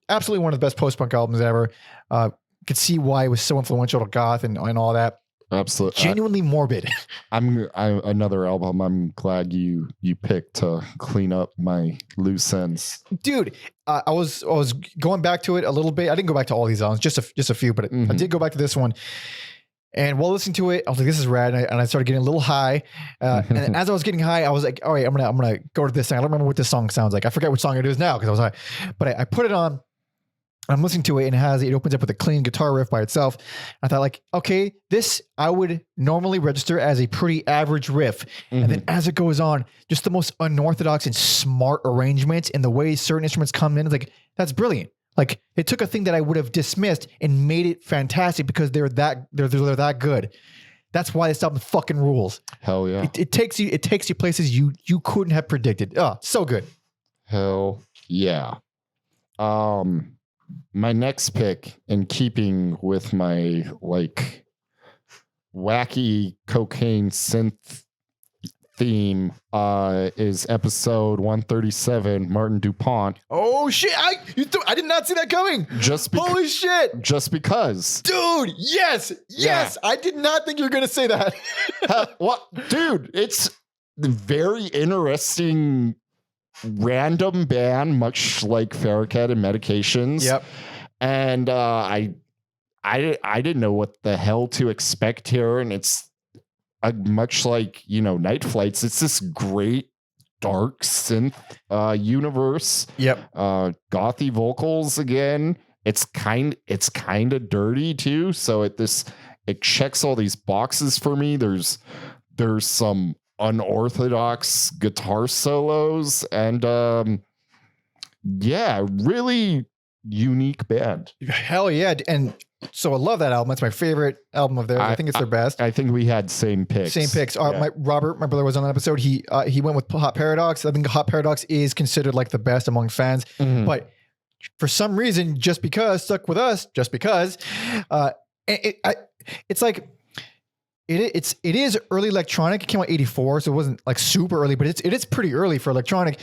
A: absolutely one of the best post-punk albums ever. Could see why it was so influential to goth and all that.
B: Absolutely,
A: genuinely morbid.
B: I'm another album I'm glad you picked to clean up my loose ends,
A: dude. I was going back to it a little bit. I didn't go back to all these albums, just a few, but I did go back to this one. And while listening to it, I was like, "This is rad," and I started getting a little high. And as I was getting high, I was like, "All right, I'm gonna go to this thing." I don't remember what this song sounds like. I forget what song it is now because I was high. But I put it on. I'm listening to it and it opens up with a clean guitar riff by itself. I thought like, okay, this I would normally register as a pretty average riff. And then as it goes on, just the most unorthodox and smart arrangements and the way certain instruments come in, it's like, that's brilliant. Like it took a thing that I would have dismissed and made it fantastic because they're that good. That's why this album fucking rules.
B: Hell yeah.
A: It takes you places you couldn't have predicted. Oh, so good.
B: Hell yeah. My next pick, in keeping with my like wacky cocaine synth theme, is episode 137, Martin Dupont.
A: Oh shit! I did not see that coming. Holy shit!
B: Just because,
A: dude. Yes. I did not think you were gonna say that.
B: What, dude? It's very interesting. Random band, much like Faraquet and Medications.
A: Yep.
B: And I didn't know what the hell to expect here, and it's much like Night Flights. It's this great dark synth universe.
A: Yep.
B: Gothy vocals again. It's kind of dirty too. So it checks all these boxes for me. There's some unorthodox guitar solos and really unique band.
A: Hell yeah. And So I love that album. That's my favorite album of theirs. I think it's their best.
B: I think we had same picks.
A: Same picks. Robert, my brother, was on that episode. He went with Hot Paradox. I think Hot Paradox is considered like the best among fans, but for some reason, just because stuck with us, it's like it is early electronic. It came out 84, so it wasn't like super early, but it is pretty early for electronic,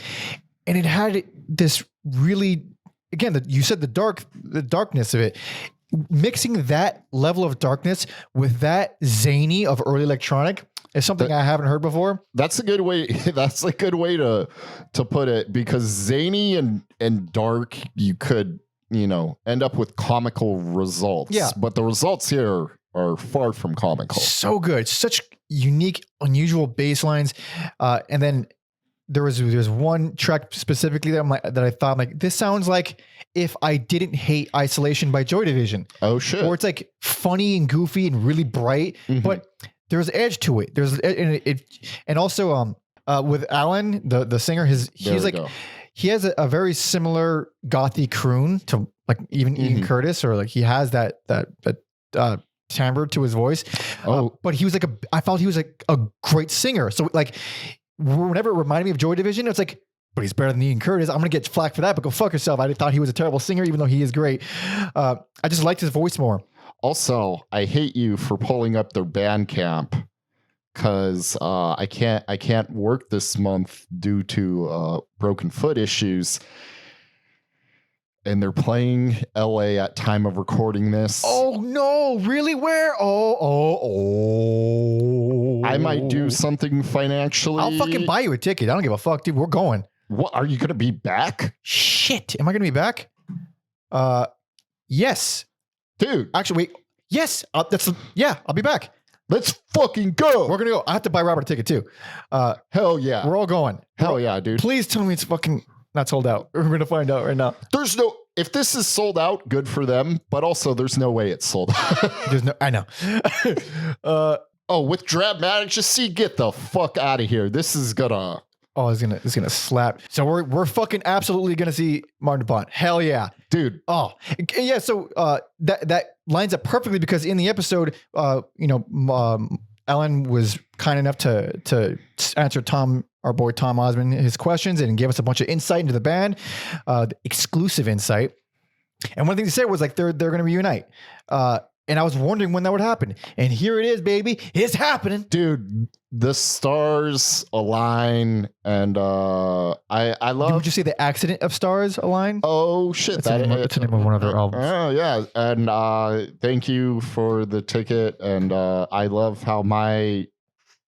A: and it had this really, again, you said the darkness of it. Mixing that level of darkness with that zany of early electronic is something I haven't heard before.
B: That's a good way. That's a good way to put it, because zany and dark, you could, end up with comical results. Yeah. But the results here are far from comical.
A: So good. Such unique, unusual bass lines. And then there's one track specifically that I thought, this sounds like if I didn't hate Isolation by Joy Division.
B: Oh shit.
A: Or it's like funny and goofy and really bright, but there's edge to it. And also with Alan, the singer, he has a very similar gothy croon to like even Ian Curtis, or like he has that timbre to his voice. But he was I felt he was like a great singer. So like whenever it reminded me of Joy Division, it's like, but he's better than Ian Curtis. I'm going to get flack for that, but go fuck yourself. I thought he was a terrible singer, even though he is great. I just liked his voice more.
B: Also, I hate you for pulling up their Bandcamp, because I can't work this month due to broken foot issues. And they're playing LA at time of recording this.
A: Oh no, really? Where? Oh.
B: I might do something financially.
A: I'll fucking buy you a ticket. I don't give a fuck, dude. We're going.
B: What, are you going to be back?
A: Shit. Am I going to be back? Yes.
B: Dude.
A: Actually, wait. Yes. I'll be back.
B: Let's fucking go.
A: We're going to go. I have to buy Robert a ticket too.
B: Hell yeah.
A: We're all going.
B: Hell yeah, dude.
A: Please tell me it's fucking not sold out. We're going to find out right now.
B: If this is sold out, good for them, but also there's no way it's sold out.
A: I know.
B: With Dramatic, get the fuck out of here. This is gonna...
A: Oh, it's gonna slap. So we're fucking absolutely gonna see Martin Dupont. Hell yeah,
B: dude.
A: Oh yeah. So that lines up perfectly, because in the episode, Ellen was kind enough to answer our boy Tom Osmond, his questions, and gave us a bunch of insight into the band, exclusive insight. And one thing they said was like they're gonna reunite. And I was wondering when that would happen. And here it is, baby. It's happening.
B: Dude, the stars align. And I love...
A: Would you say the accident of stars align?
B: Oh, shit.
A: It's the name of one of their albums.
B: Oh, yeah. And thank you for the ticket. And I love how my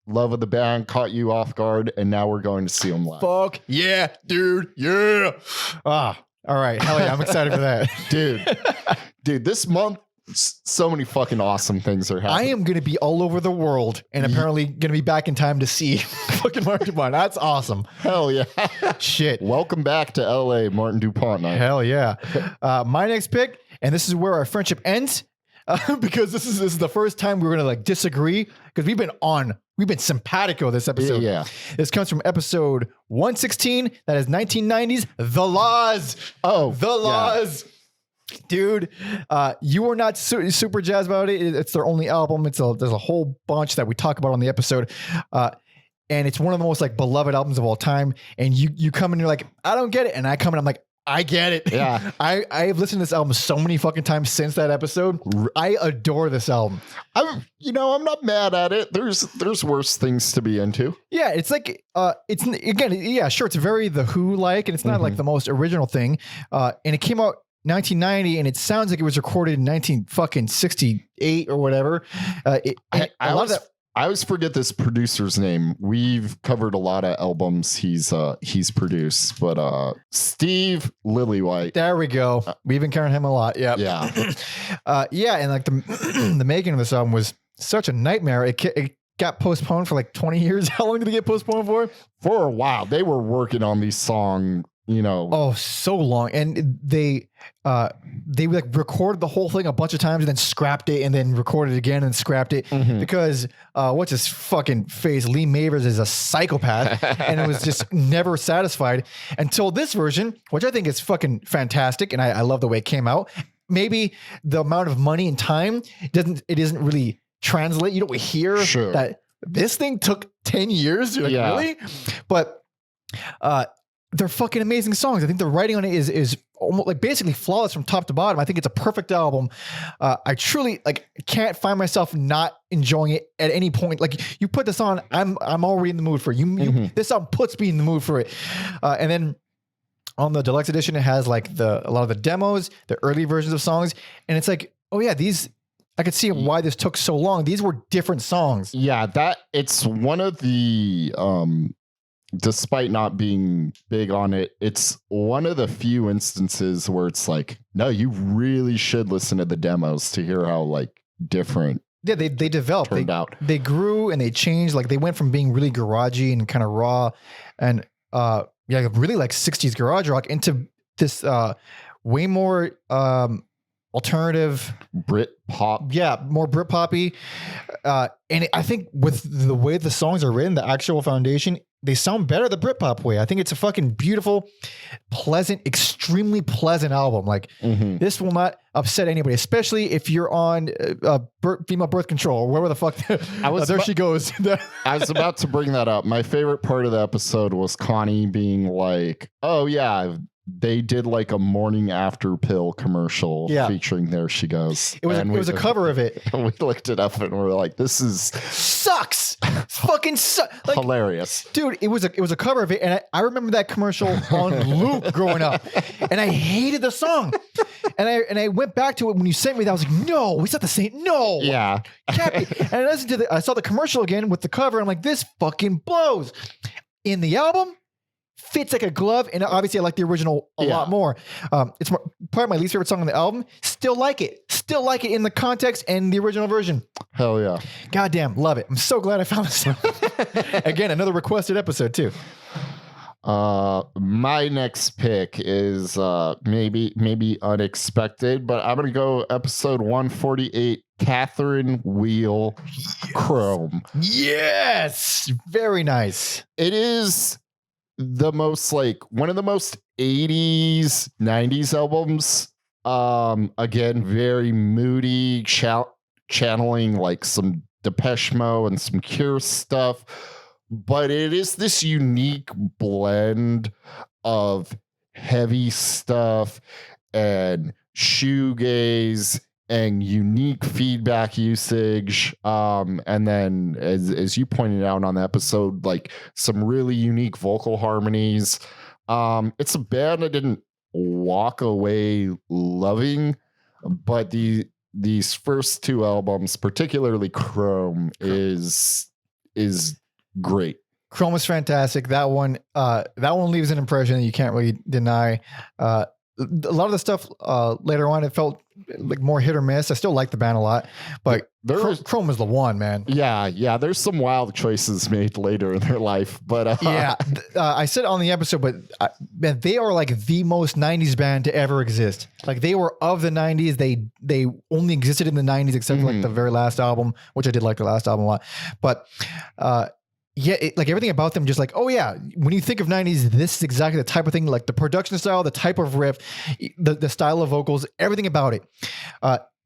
B: love of the band caught you off guard. And now we're going to see them live.
A: Fuck yeah, dude. Yeah. All right. Hell yeah. I'm excited for that.
B: Dude, this month, so many fucking awesome things are happening.
A: I am going to be all over the world and apparently going to be back in time to see fucking Martin Dupont. That's awesome.
B: Hell yeah.
A: Shit.
B: Welcome back to LA, Martin Dupont night.
A: Hell yeah. My next pick, and this is where our friendship ends, because this is the first time we're going to like disagree, because we've been simpatico this episode.
B: Yeah.
A: This comes from episode 116. That is 1990s. The Laws.
B: Oh,
A: The Laws. Yeah. Dude, you were not super jazzed about it. It's their only album. There's a whole bunch that we talk about on the episode. And it's one of the most like beloved albums of all time. And you come and you're like, I don't get it. And I come and I'm like, I get it.
B: Yeah.
A: I have listened to this album so many fucking times since that episode. I adore this album.
B: I'm not mad at it. There's worse things to be into.
A: Yeah. It's like, it's again, yeah, sure. It's very The Who like, and it's not like the most original thing. And it came out 1990, and it sounds like it was recorded in 1968 or whatever.
B: I always forget this producer's name. We've covered a lot of albums he's produced, but Steve Lillywhite.
A: There we go. We've encountered him a lot. Yeah,
B: yeah,
A: and like the making of this album was such a nightmare. It got postponed for like 20 years. How long did it get postponed for?
B: For a while. They were working on these songs.
A: Oh, so long. And they like recorded the whole thing a bunch of times and then scrapped it and then recorded it again and scrapped it because what's his fucking face? Lee Mavers is a psychopath and it was just never satisfied until this version, which I think is fucking fantastic. And I love the way it came out. maybe the amount of money and time isn't really translate. You don't hear that this thing took 10 years. You're like, really? But they're fucking amazing songs. I think the writing on it is almost like basically flawless from top to bottom. I think it's a perfect album. I truly can't find myself not enjoying it at any point. Like you put this on, I'm already in the mood for it. This album puts me in the mood for it. And then on the deluxe edition, it has like a lot of the demos, the early versions of songs, and it's like, oh yeah, I could see why this took so long. These were different songs.
B: Yeah, it's one of the despite not being big on it, it's one of the few instances where it's like, no, you really should listen to the demos to hear how like different.
A: Yeah, they developed. They grew and they changed. Like they went from being really garagey and kind of raw and really like 60s garage rock into this way more alternative
B: Brit pop.
A: Yeah, more Brit poppy. And I think with the way the songs are written, the actual foundation, they sound better the Britpop way. I think it's a fucking beautiful, pleasant, extremely pleasant album. Like this will not upset anybody, especially if you're on female birth control or wherever the fuck. She goes.
B: I was about to bring that up. My favorite part of the episode was Connie being like, "Oh yeah, they did like a morning after pill commercial featuring There She Goes."
A: It was a cover of it.
B: And we looked it up and we're like, this is
A: sucks. Fucking sucks. Like,
B: hilarious.
A: Dude, it was a cover of it. And I remember that commercial on loop growing up. And I hated the song. And I went back to it when you sent me that. I was like, no, it's not the same. No.
B: Yeah.
A: And I listened to I saw the commercial again with the cover. And I'm like, this fucking blows. In the album, fits like a glove, and obviously I like the original a lot more. It's part of my least favorite song on the album. Still like it in the context and the original version.
B: Hell yeah.
A: Goddamn, love it. I'm so glad I found this. Again, another requested episode too.
B: My next pick is maybe unexpected, but I'm gonna go episode 148, Catherine Wheel, Chrome.
A: Yes, very nice.
B: It is the most one of the most 80s 90s albums. Again, very moody, channeling like some Depeche Mode and some Cure stuff, but it is this unique blend of heavy stuff and shoegaze and unique feedback usage. And then as you pointed out on the episode, like some really unique vocal harmonies. It's a band I didn't walk away loving, but these first two albums, particularly Chrome, is great.
A: Chrome is fantastic. That one leaves an impression that you can't really deny. A lot of the stuff later on, it felt like more hit or miss. I still like the band a lot, but Chrome is the one, man.
B: Yeah. There's some wild choices made later in their life, but
A: I said on the episode, but man, they are like the most 90s band to ever exist. Like they were of the 90s. They only existed in the 90s, except for like the very last album, which I did like the last album a lot. But like everything about them, just like, oh yeah, when you think of 90s, this is exactly the type of thing, like the production style, the type of riff, the style of vocals, everything about it.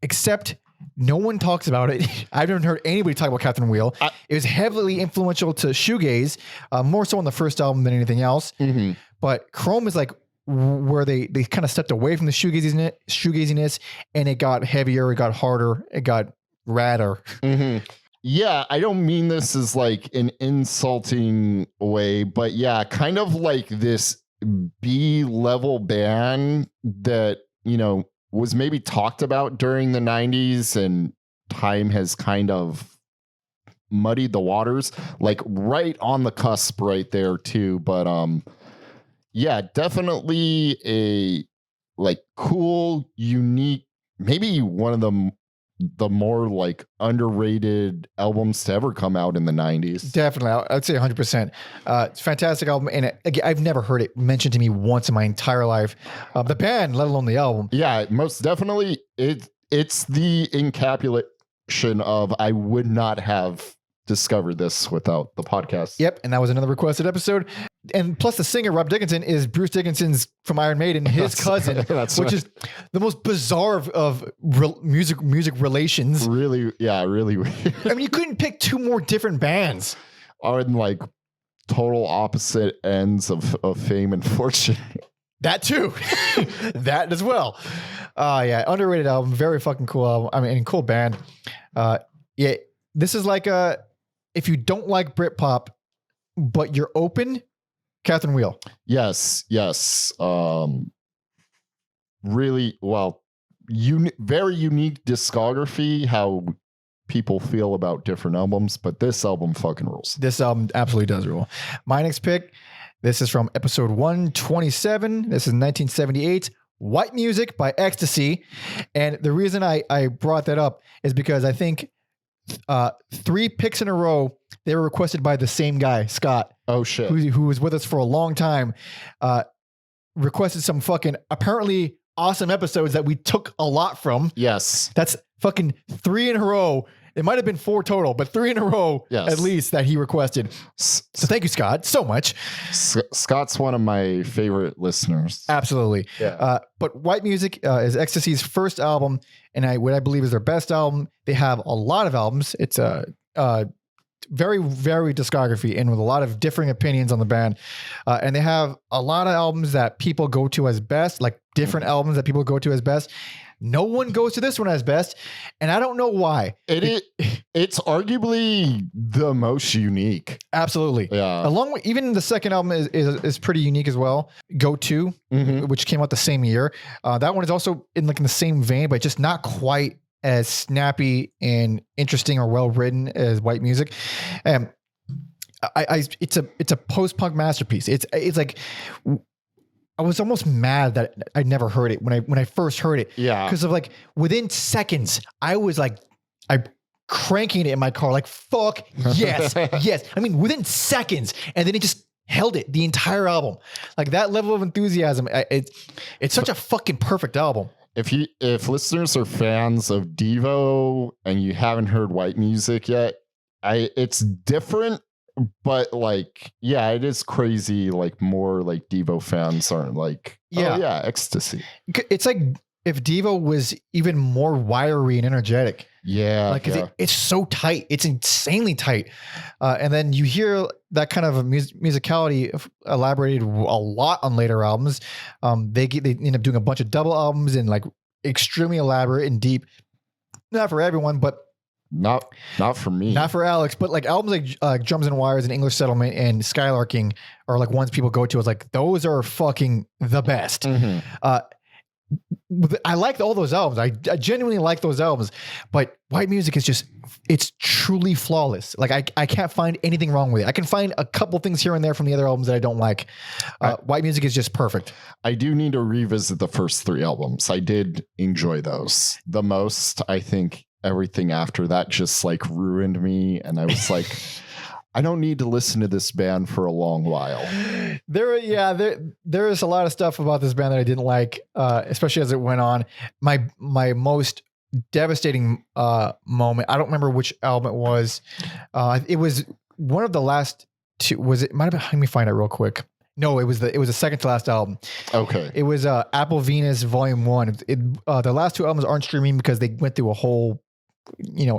A: Except no one talks about it. I haven't heard anybody talk about Catherine Wheel. It was heavily influential to shoegaze, more so on the first album than anything else. But Chrome is like where they kind of stepped away from the shoegaziness, and it got heavier, it got harder, it got radder.
B: Yeah, I don't mean this as like an insulting way, but yeah, kind of like this B-level band that, was maybe talked about during the 90s, and time has kind of muddied the waters, like right on the cusp right there too. But yeah, definitely a like cool, unique, maybe one of the more like underrated albums to ever come out in the 90s.
A: Definitely. I'd say 100%. It's a fantastic album. And again, I've never heard it mentioned to me once in my entire life. The band, let alone the album.
B: Yeah, most definitely. It's the encapsulation of I would not have discovered this without the podcast.
A: Yep, and that was another requested episode. And plus, the singer Rob Dickinson is Bruce Dickinson's from Iron Maiden, his cousin, which is the most bizarre of music relations.
B: Really, really weird.
A: I mean, you couldn't pick two more different bands.
B: Are in like total opposite ends of fame and fortune.
A: That too, that as well. Yeah, underrated album, very fucking cool album. I mean, cool band. Yeah, this is like if you don't like Britpop, but you're open, Catherine Wheel.
B: Yes. Really well, very unique discography. How people feel about different albums, but this album fucking rules.
A: This album absolutely does rule. My next pick. This is from episode 127. This is 1978. White Music by Ecstasy. And the reason I brought that up is because I think 3 picks in a row, they were requested by the same guy, Scott.
B: Oh, shit.
A: Who was with us for a long time. Requested some fucking apparently awesome episodes that we took a lot from.
B: Yes.
A: That's fucking 3 in a row. It might have been 4 total, but 3 in a row at least that he requested. So thank you, Scott, so much.
B: Scott's one of my favorite listeners.
A: Absolutely.
B: Yeah.
A: But White Music is Ecstasy's first album, and what I believe is their best album. They have a lot of albums. It's a very, very discography and with a lot of differing opinions on the band. And they have a lot of albums that people go to as best, like different albums that people go to as best. No one goes to this one as best, and I don't know why.
B: It's arguably the most unique.
A: Absolutely.
B: Yeah.
A: Along with even the second album is pretty unique as well. Go To, which came out the same year. That one is also in the same vein, but just not quite as snappy and interesting or well written as White Music. It's a post-punk masterpiece. It's like. I was almost mad that I never heard it when I first heard it.
B: Yeah.
A: Because of like within seconds, I was like, I cranking it in my car, like, fuck yes, yes. I mean, within seconds. And then it just held it the entire album. Like that level of enthusiasm. It's such a fucking perfect album.
B: If listeners are fans of Devo and you haven't heard White Music yet, it's different. But like, yeah, it is crazy. Like more like Devo fans aren't like, oh yeah, Ecstasy.
A: It's like if Devo was even more wiry and energetic.
B: Yeah.
A: Like it's so tight. It's insanely tight. And then you hear that kind of a musicality elaborated a lot on later albums. They end up doing a bunch of double albums and like extremely elaborate and deep. Not for everyone, but
B: not for me.
A: Not for Alex, but like albums like Drums and Wires and English Settlement and Skylarking are like ones people go to. It's like, those are fucking the best.
B: Mm-hmm.
A: I liked all those albums. I genuinely like those albums, but White Music is it's truly flawless. Like I can't find anything wrong with it. I can find a couple things here and there from the other albums that I don't like. White Music is just perfect. I
B: do need to revisit the first 3 albums. I did enjoy those the most. I think everything after that just like ruined me. And I was like, I don't need to listen to this band for a long while.
A: There is a lot of stuff about this band that I didn't like, especially as it went on. My most devastating moment, I don't remember which album it was. It was one of the last 2. It might have been, let me find out real quick. No, it was the second to last album.
B: Okay.
A: It was Apple Venus Volume 1. The last 2 albums aren't streaming because they went through a whole,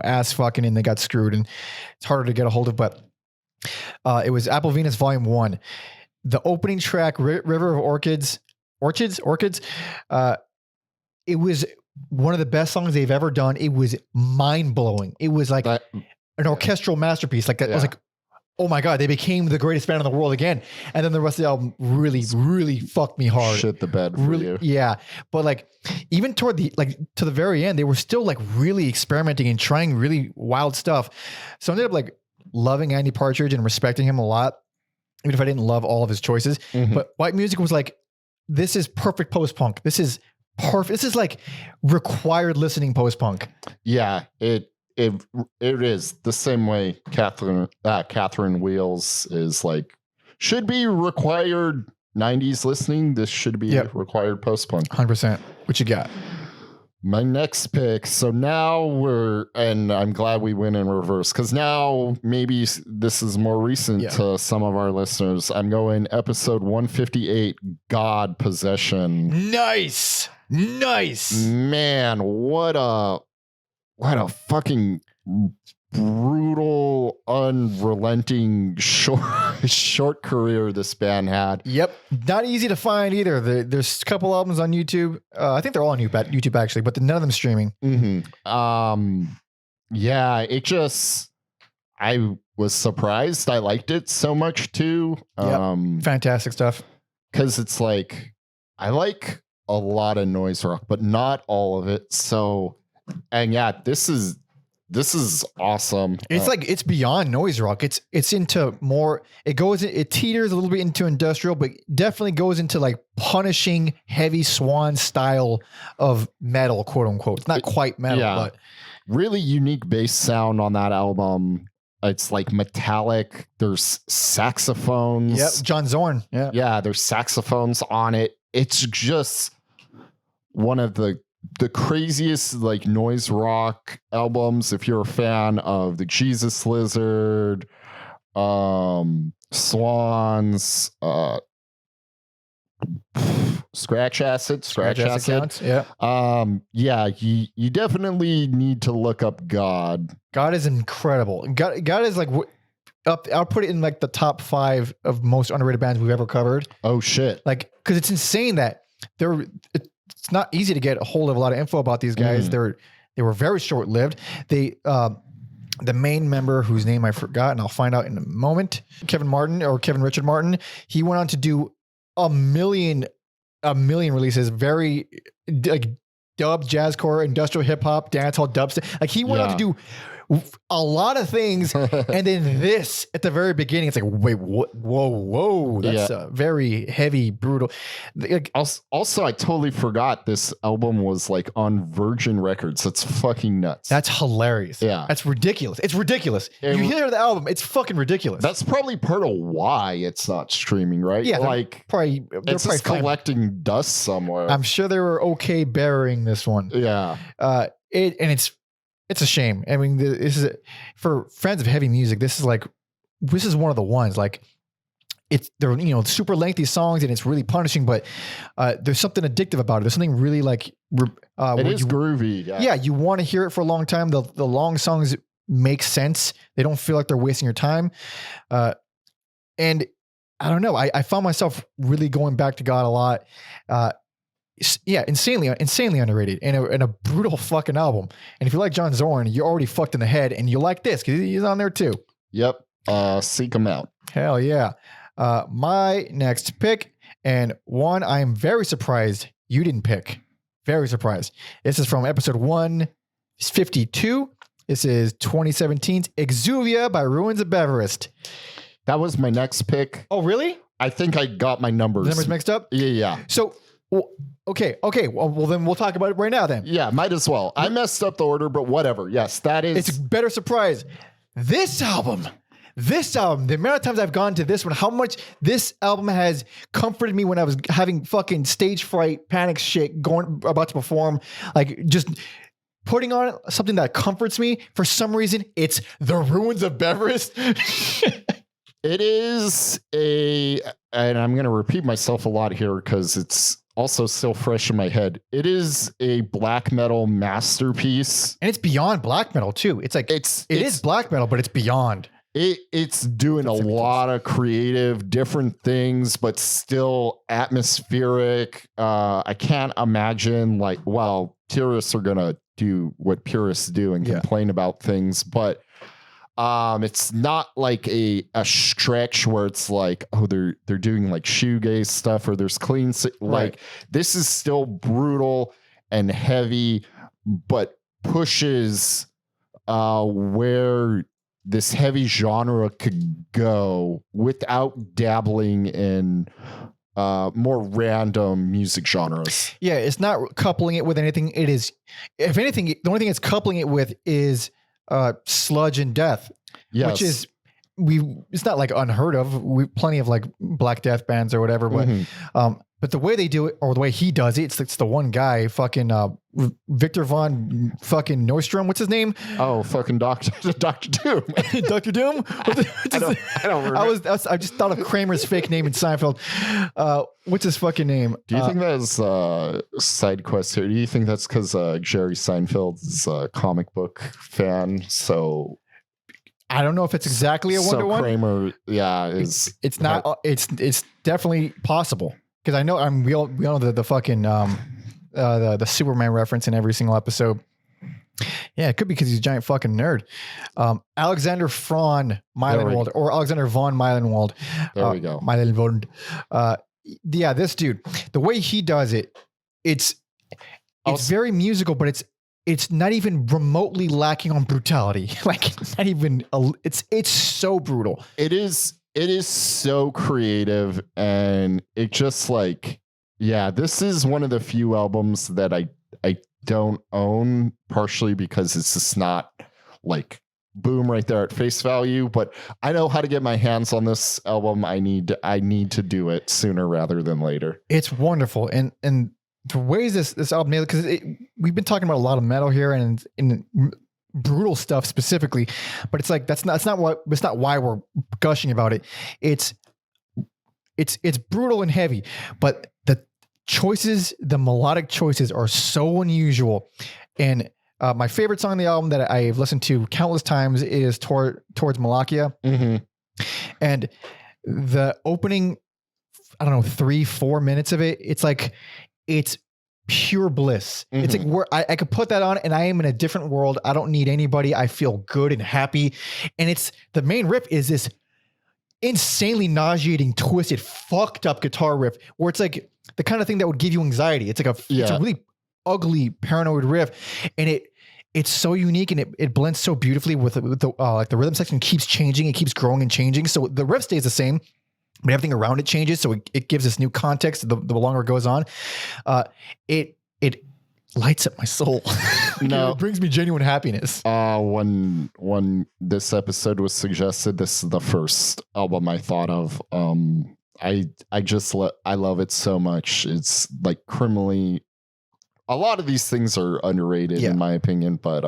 A: ass fucking and they got screwed and it's harder to get a hold of, but it was Apple Venus Volume 1. The opening track, River of Orchids. It was one of the best songs they've ever done. It was mind blowing. It was like an orchestral masterpiece. Like that. I was like, oh my God, they became the greatest band in the world again. And then the rest of the album really, really fucked me hard.
B: Shit the bed for
A: really,
B: you.
A: Yeah. But like, even toward to the very end, they were still like really experimenting and trying really wild stuff. So I ended up like loving Andy Partridge and respecting him a lot, even if I didn't love all of his choices. Mm-hmm. But White Music was like, this is perfect post-punk. This is perfect. This is like required listening post-punk.
B: Yeah, it is the same way Catherine Wheels is like, should be required 90s listening. This should be required post-punk.
A: 100%. What you got?
B: My next pick. So now and I'm glad we went in reverse because now maybe this is more recent to some of our listeners. I'm going episode 158, God Possession.
A: Nice.
B: Man, what a fucking brutal, unrelenting short career this band had.
A: Yep. Not easy to find either. There's a couple albums on YouTube. I think they're all on YouTube actually, but none of them streaming.
B: Mm-hmm. Yeah, I was surprised. I liked it so much too.
A: Fantastic stuff.
B: Because it's like, I like a lot of noise rock, but not all of it. So, and yeah, this is awesome.
A: It's like it's beyond noise rock. It's into more. It teeters a little bit into industrial, but definitely goes into like punishing heavy Swan style of metal, quote unquote. It's not quite metal, but
B: really unique bass sound on that album. It's like metallic. There's saxophones.
A: Yep, John Zorn.
B: Yeah, there's saxophones on it. It's just one of the craziest like noise rock albums. If you're a fan of the Jesus Lizard, Swans, Scratch Acid.
A: Counts,
B: You definitely need to look up God.
A: God is incredible. God is like I'll put it in like the top 5 of most underrated bands we've ever covered.
B: Oh shit.
A: Like, cause it's insane that it's not easy to get a hold of a lot of info about these guys. They were very short lived. The main member whose name I forgot, and I'll find out in a moment, Kevin Richard Martin, he went on to do a million releases, very like dub, jazzcore, industrial hip hop, dancehall, dubstep. Like he went on to do a lot of things, and then this at the very beginning, it's like, wait, what? Whoa, that's very heavy, brutal. Like,
B: also, I totally forgot this album was like on Virgin Records. That's fucking nuts.
A: That's hilarious.
B: Yeah,
A: that's ridiculous. It's ridiculous. You hear the album, it's fucking ridiculous.
B: That's probably part of why it's not streaming, right?
A: Yeah,
B: like
A: they're
B: just collecting dust somewhere.
A: I'm sure they were okay burying this one.
B: Yeah,
A: it's a shame. I mean, this is for fans of heavy music. This is one of the ones. Like, they're super lengthy songs and it's really punishing, but there's something addictive about it. There's something really like
B: it is groovy.
A: Yeah, you want to hear it for a long time. The long songs make sense. They don't feel like they're wasting your time. And I don't know. I found myself really going back to God a lot. Insanely underrated and a brutal fucking album. And if you like John Zorn, you're already fucked in the head, and you like this because he's on there too.
B: Yep. Seek him out.
A: Hell yeah. My next pick, and one I'm very surprised you didn't pick. Very surprised. This is from episode 152. This is 2017's Exuvia by Ruins of Beverast.
B: That was my next pick.
A: Oh, really?
B: I think I got my numbers.
A: The numbers mixed up?
B: Yeah.
A: So, okay. Well, then we'll talk about it right now then.
B: Yeah, might as well. I messed up the order, but whatever. Yes, that is.
A: It's a better surprise. This album, the amount of times I've gone to this one, how much this album has comforted me when I was having fucking stage fright, panic shit, about to perform, like just putting on something that comforts me. For some reason, it's The Ruins of Beverast.
B: It is and I'm going to repeat myself a lot here because it's also still fresh in my head. It is a black metal masterpiece.
A: And it's beyond black metal too. It's like, it is black metal, but it's beyond.
B: It's doing a lot of creative, different things, but still atmospheric. I can't imagine purists are going to do what purists do and complain about things, but it's not like a stretch where it's like, oh, they're doing like shoegaze stuff or there's clean, like this is still brutal and heavy, but pushes where this heavy genre could go without dabbling in more random music genres.
A: Yeah, it's not coupling it with anything. It is, if anything, the only thing it's coupling it with is sludge and death, which is it's not like unheard of. We plenty of like Black Death bands or whatever, but the way they do it, or the way he does it, it's the one guy, fucking Victor von fucking Nordstrom. What's his name?
B: Oh, fucking Doctor Doom.
A: Dr. Doom.
B: I don't remember.
A: I just thought of Kramer's fake name in Seinfeld. What's his fucking name?
B: Do you think that's side quest here? Do you think that's because Jerry Seinfeld is a comic book fan? So
A: I don't know if it's exactly a one-to-one.
B: Kramer, yeah,
A: it's not. It's definitely possible. Because I know we all know the fucking the Superman reference in every single episode. Yeah, it could be because he's a giant fucking nerd. Alexander von Meilenwald or Alexander von Meilenwald.
B: There we go.
A: Meilenwald. Yeah, this dude, the way he does it, it's very musical, but it's not even remotely lacking on brutality. Like not even. It's so brutal.
B: It is so creative, and it just like, yeah, this is one of the few albums that I don't own, partially because it's just not like boom right there at face value, but I know how to get my hands on this album. I need to do it sooner rather than later.
A: It's wonderful. And the ways this album, because we've been talking about a lot of metal here and in brutal stuff specifically, but it's like that's not why we're gushing about it. It's brutal and heavy, but the choices, the melodic choices are so unusual. And my favorite song on the album that I've listened to countless times is Towards Malakia. And the opening, I don't know, 3-4 minutes of it, it's pure bliss. It's like where I could put that on and I am in a different world. I don't need anybody. I feel good and happy. And it's the main riff is this insanely nauseating, twisted, fucked up guitar riff where it's like the kind of thing that would give you anxiety. It's like it's a really ugly, paranoid riff. And it's so unique and it blends so beautifully with the like the rhythm section keeps changing. It keeps growing and changing. So the riff stays the same, but everything around it changes. So it gives this new context the longer it goes on. It lights up my soul.
B: No,
A: it brings me genuine happiness.
B: When this episode was suggested, this is the first album I thought of. I love it so much. It's like criminally. A lot of these things are underrated in my opinion, but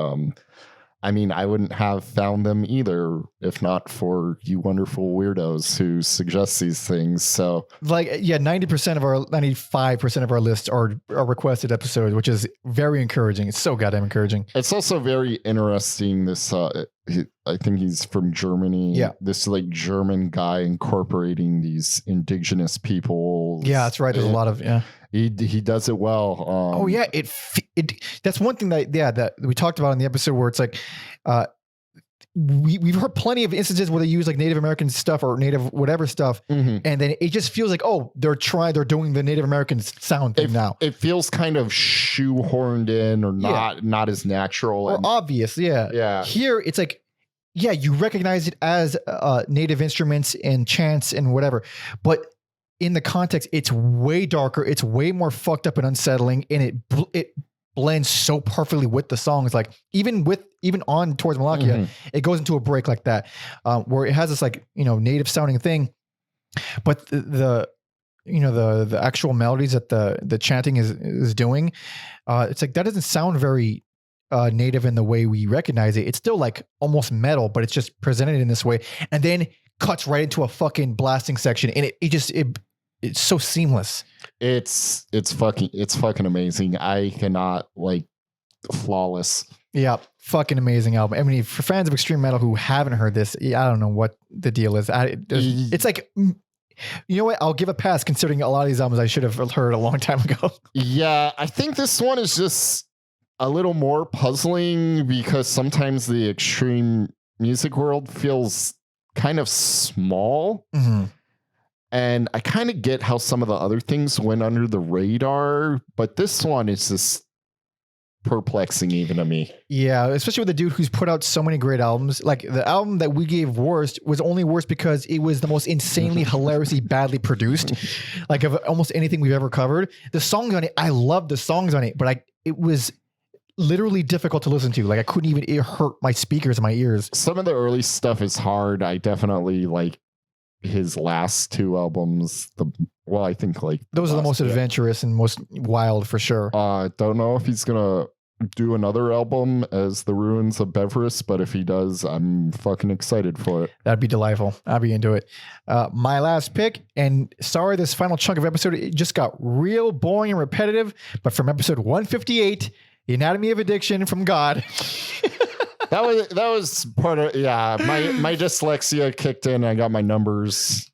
B: I mean, I wouldn't have found them either if not for you wonderful weirdos who suggest these things. So
A: like, 95% of our lists are requested episodes, which is very encouraging. It's so goddamn encouraging.
B: It's also very interesting. This, I think he's from Germany.
A: Yeah.
B: This like German guy incorporating these indigenous people.
A: Yeah, that's right. There's a lot of,
B: He does it well.
A: That's one thing that we talked about in the episode where it's like, we've heard plenty of instances where they use like Native American stuff or Native whatever stuff. And then it just feels like, oh, they're doing the Native American sound thing now. It
B: feels kind of shoehorned in or not as natural.
A: Or obvious. Yeah.
B: Yeah.
A: Here it's like, you recognize it as Native instruments and chants and whatever, but in the context, it's way darker. It's way more fucked up and unsettling, and it blends so perfectly with the songs. Like even on Towards Malakia, it goes into a break like that, where it has this like native sounding thing, but the actual melodies that the chanting is doing, it's like that doesn't sound very native in the way we recognize it. It's still like almost metal, but it's just presented in this way, and then cuts right into a fucking blasting section, and it's so seamless.
B: It's fucking amazing. I cannot flawless.
A: Yeah, fucking amazing album. I mean, for fans of extreme metal who haven't heard this, I don't know what the deal is. It's like, you know what? I'll give a pass considering a lot of these albums I should have heard a long time ago.
B: Yeah, I think this one is just a little more puzzling because sometimes the extreme music world feels kind of small. And I kind of get how some of the other things went under the radar, but this one is just perplexing even to me.
A: Yeah, especially with the dude who's put out so many great albums. Like the album that we gave worst was only worst because it was the most insanely hilariously badly produced, like of almost anything we've ever covered. The songs on it, I love the songs on it, but it was literally difficult to listen to. Like I couldn't even, it hurt my speakers in my ears.
B: Some of the early stuff is hard. I definitely like his last two albums. I think like
A: those are the most adventurous and most wild for sure.
B: Don't know if he's gonna do another album as The Ruins of Beverast, but if he does, I'm fucking excited for it.
A: That'd be delightful. I'd be into it. My last pick, and sorry, this final chunk of episode, it just got real boring and repetitive, but from episode 158, The Anatomy of Addiction from God.
B: That was part of, my dyslexia kicked in. I got my numbers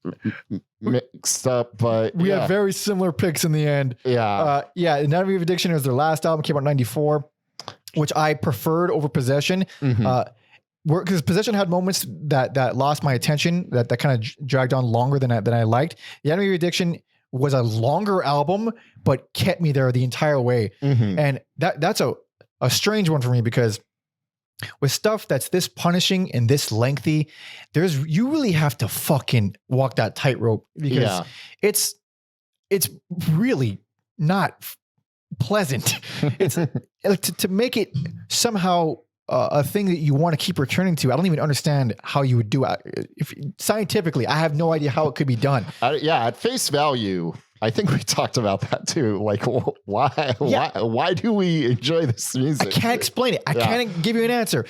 B: mixed up, but
A: we had very similar picks in the end. Anatomy of Addiction was their last album, came out in 94, which I preferred over Possession. Because Possession had moments that lost my attention, that kind of dragged on longer than I liked. The Anatomy of Addiction was a longer album, but kept me there the entire way. And that's a strange one for me, because with stuff that's this punishing and this lengthy, you really have to fucking walk that tightrope, because it's really not pleasant. It's to make it somehow a thing that you want to keep returning to. I don't even understand how you would do it. Scientifically, I have no idea how it could be done.
B: At face value, I think we talked about that too. Like, why do we enjoy this music?
A: I can't explain it. I can't give you an answer.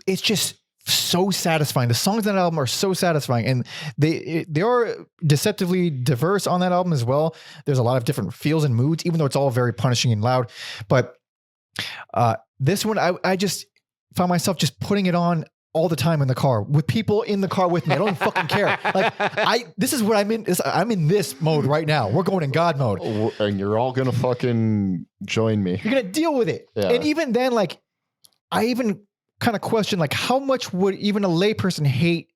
A: It's just so satisfying. The songs on that album are so satisfying, and they are deceptively diverse on that album as well. There's a lot of different feels and moods, even though it's all very punishing and loud. But this one, I just found myself just putting it on all the time in the car with people in the car with me. I don't even fucking care. Like this is what I'm in. I'm in this mode right now. We're going in God mode,
B: and you're all gonna fucking join me.
A: You're gonna deal with it. And even then, like, I even kind of question, like, how much would even a layperson hate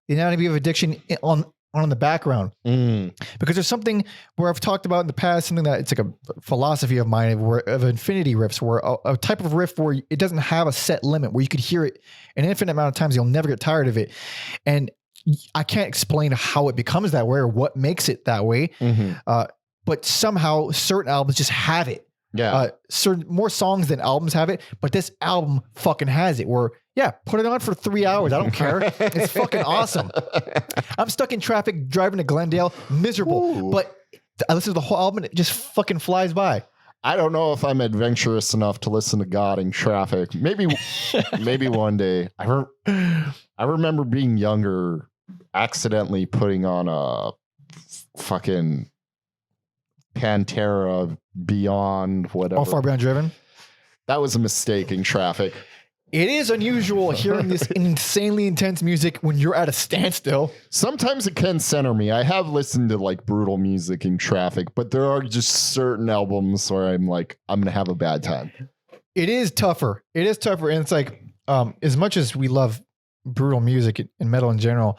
A: The Anatomy of Addiction on the background? Because there's something where I've talked about in the past, something that it's like a philosophy of mine of infinity riffs, where a type of riff where it doesn't have a set limit, where you could hear it an infinite amount of times, you'll never get tired of it. And I can't explain how it becomes that way or what makes it that way. But somehow certain albums just have it. Certain more songs than albums have it, but this album fucking has it, where put it on for 3 hours. I don't care. It's fucking awesome. I'm stuck in traffic driving to Glendale, miserable, but I listen to the whole album and it just fucking flies by.
B: I don't know if I'm adventurous enough to listen to God in traffic. Maybe one day. I remember being younger, accidentally putting on a fucking Pantera Beyond whatever.
A: All Far Beyond Driven.
B: That was a mistake in traffic.
A: It is unusual hearing this insanely intense music when you're at a standstill.
B: Sometimes it can center me. I have listened to like brutal music in traffic, but there are just certain albums where I'm like, I'm going to have a bad time.
A: It is tougher. And it's like, as much as we love brutal music and metal in general,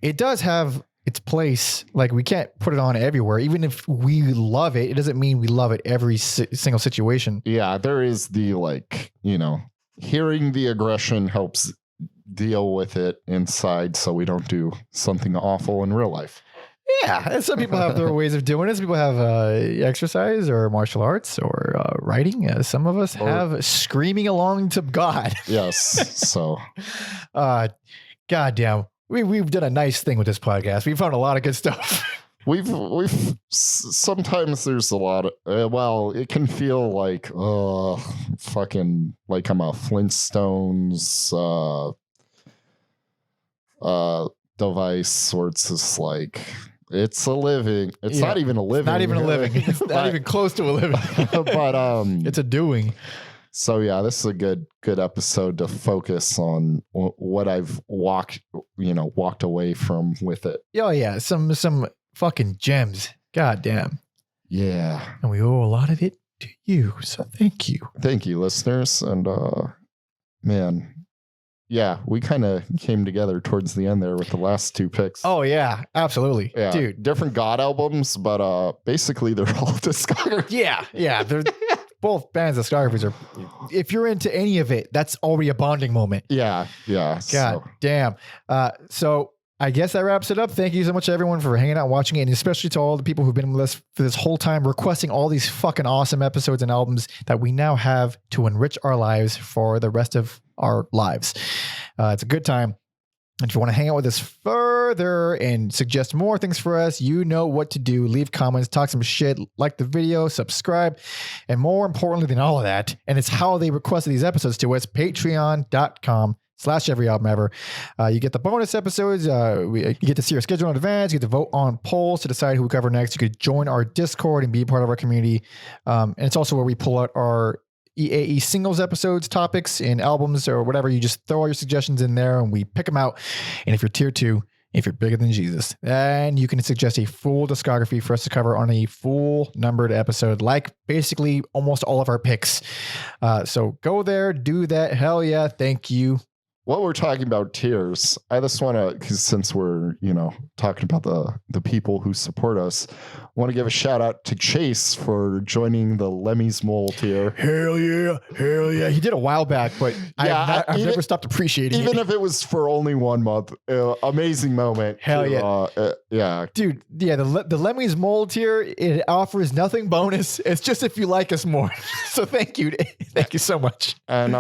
A: it does have its place. Like, we can't put it on everywhere. Even if we love it, it doesn't mean we love it every single situation.
B: Yeah, there is the, like, hearing the aggression helps deal with it inside so we don't do something awful in real life.
A: Yeah, and some people have their ways of doing it. Some people have exercise or martial arts or writing. Some of us have screaming along to God.
B: Yes, so.
A: Goddamn. We've done a nice thing with this podcast. We found a lot of good stuff.
B: We've sometimes there's a lot of, it can feel like, fucking like I'm a Flintstones device where it's just like, it's a living. It's not even a living.
A: Not even a living. It's not even close to a living.
B: But
A: it's a doing.
B: So yeah, this is a good episode to focus on what I've walked away from with it.
A: Oh yeah, some fucking gems. God damn.
B: Yeah.
A: And we owe a lot of it to you. So thank you.
B: Thank you, listeners. And man, yeah, we kind of came together towards the end there with the last two picks.
A: Oh yeah, absolutely.
B: Yeah.
A: Dude.
B: Different God albums, but basically they're all discographies.
A: Yeah. They're both bands' discographies are, if you're into any of it, that's already a bonding moment.
B: Yeah.
A: God damn. So I guess that wraps it up. Thank you so much, everyone, for hanging out and watching it, and especially to all the people who've been with us for this whole time, requesting all these fucking awesome episodes and albums that we now have to enrich our lives for the rest of our lives. It's a good time. And if you want to hang out with us further and suggest more things for us, you know what to do. Leave comments, talk some shit, like the video, subscribe, and more importantly than all of that, and it's how they requested these episodes to us, patreon.com/everyalbumever. You get the bonus episodes. You get to see our schedule in advance. You get to vote on polls to decide who we cover next. You could join our Discord and be part of our community. And it's also where we pull out our EAE singles episodes, topics, and albums or whatever. You just throw all your suggestions in there and we pick them out. And if you're tier 2, if you're bigger than Jesus, then you can suggest a full discography for us to cover on a full numbered episode, like basically almost all of our picks. So go there, do that. Hell yeah. Thank you.
B: While we're talking about tiers, I just want to, because since we're, talking about the people who support us, I want to give a shout out to Chase for joining the Lemmy's Mole tier.
A: Hell yeah. Hell yeah. He did a while back, but I've never stopped appreciating it.
B: Even if it was for only 1 month, amazing moment.
A: Hell yeah.
B: Yeah.
A: Dude, yeah, the Lemmy's Mole tier, it offers nothing bonus. It's just if you like us more. So thank you. Thank you so much.
B: And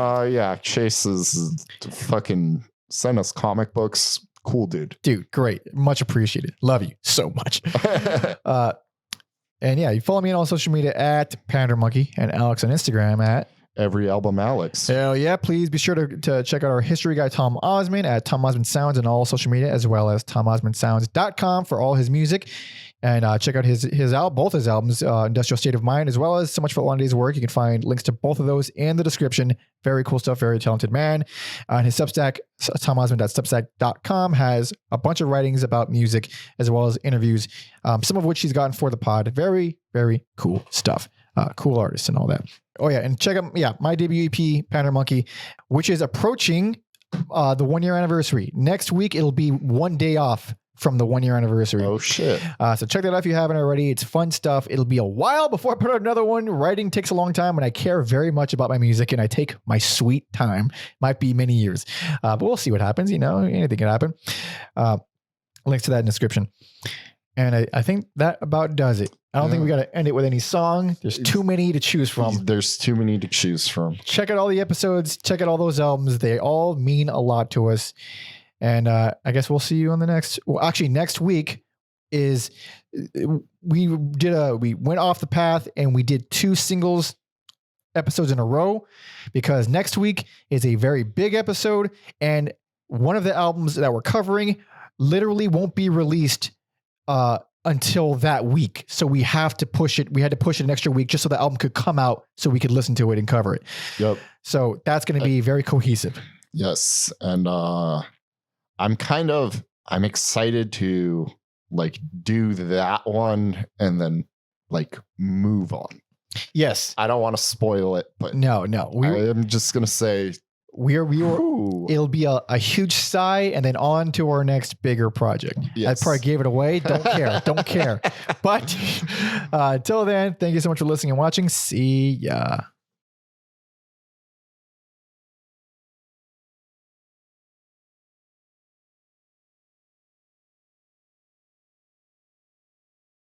B: Chase is fucking send us comic books. Cool dude.
A: Dude, great. Much appreciated. Love you so much. And yeah, you follow me on all social media at Panda Monkey and Alex on Instagram at
B: Every Album Alex.
A: Hell yeah. Please be sure to check out our history guy, Tom Osmond, at Tom Osmond Sounds on all social media, as well as TomOsmondSounds.com for all his music. And check out his album, both his albums, Industrial State of Mind, as well as So Much for One Day's Work. You can find links to both of those in the description. Very cool stuff. Very talented man. And his Substack, TomOsmond.substack.com, has a bunch of writings about music, as well as interviews, some of which he's gotten for the pod. Very, very cool stuff. Cool artists and all that. Oh yeah, and check out my debut EP, Panda Monkey, which is approaching the 1 year anniversary. Next week it'll be 1 day off from the 1 year anniversary.
B: Oh shit.
A: So check that out if you haven't already. It's fun stuff. It'll be a while before I put out another one. Writing takes a long time, and I care very much about my music, and I take my sweet time. Might be many years, but we'll see what happens. Anything can happen. Links to that in the description. And I think that about does it. I don't think we got to end it with any song. There's too many to choose from.
B: There's too many to choose from.
A: Check out all the episodes. Check out all those albums. They all mean a lot to us. And I guess we'll see you on the next. Well, actually, next week is we went off the path and we did 2 singles episodes in a row, because next week is a very big episode, and one of the albums that we're covering literally won't be released until that week. So we have to push it. We had to push it an extra week just so the album could come out so we could listen to it and cover it.
B: Yep.
A: So that's going to be very cohesive.
B: Yes. And I'm excited to do that one and then move on.
A: Yes.
B: I don't want to spoil it, but
A: no.
B: I'm just going to say
A: it'll be a huge sigh and then on to our next bigger project.
B: Yes.
A: I probably gave it away. Don't care. But until then, thank you so much for listening and watching. See ya.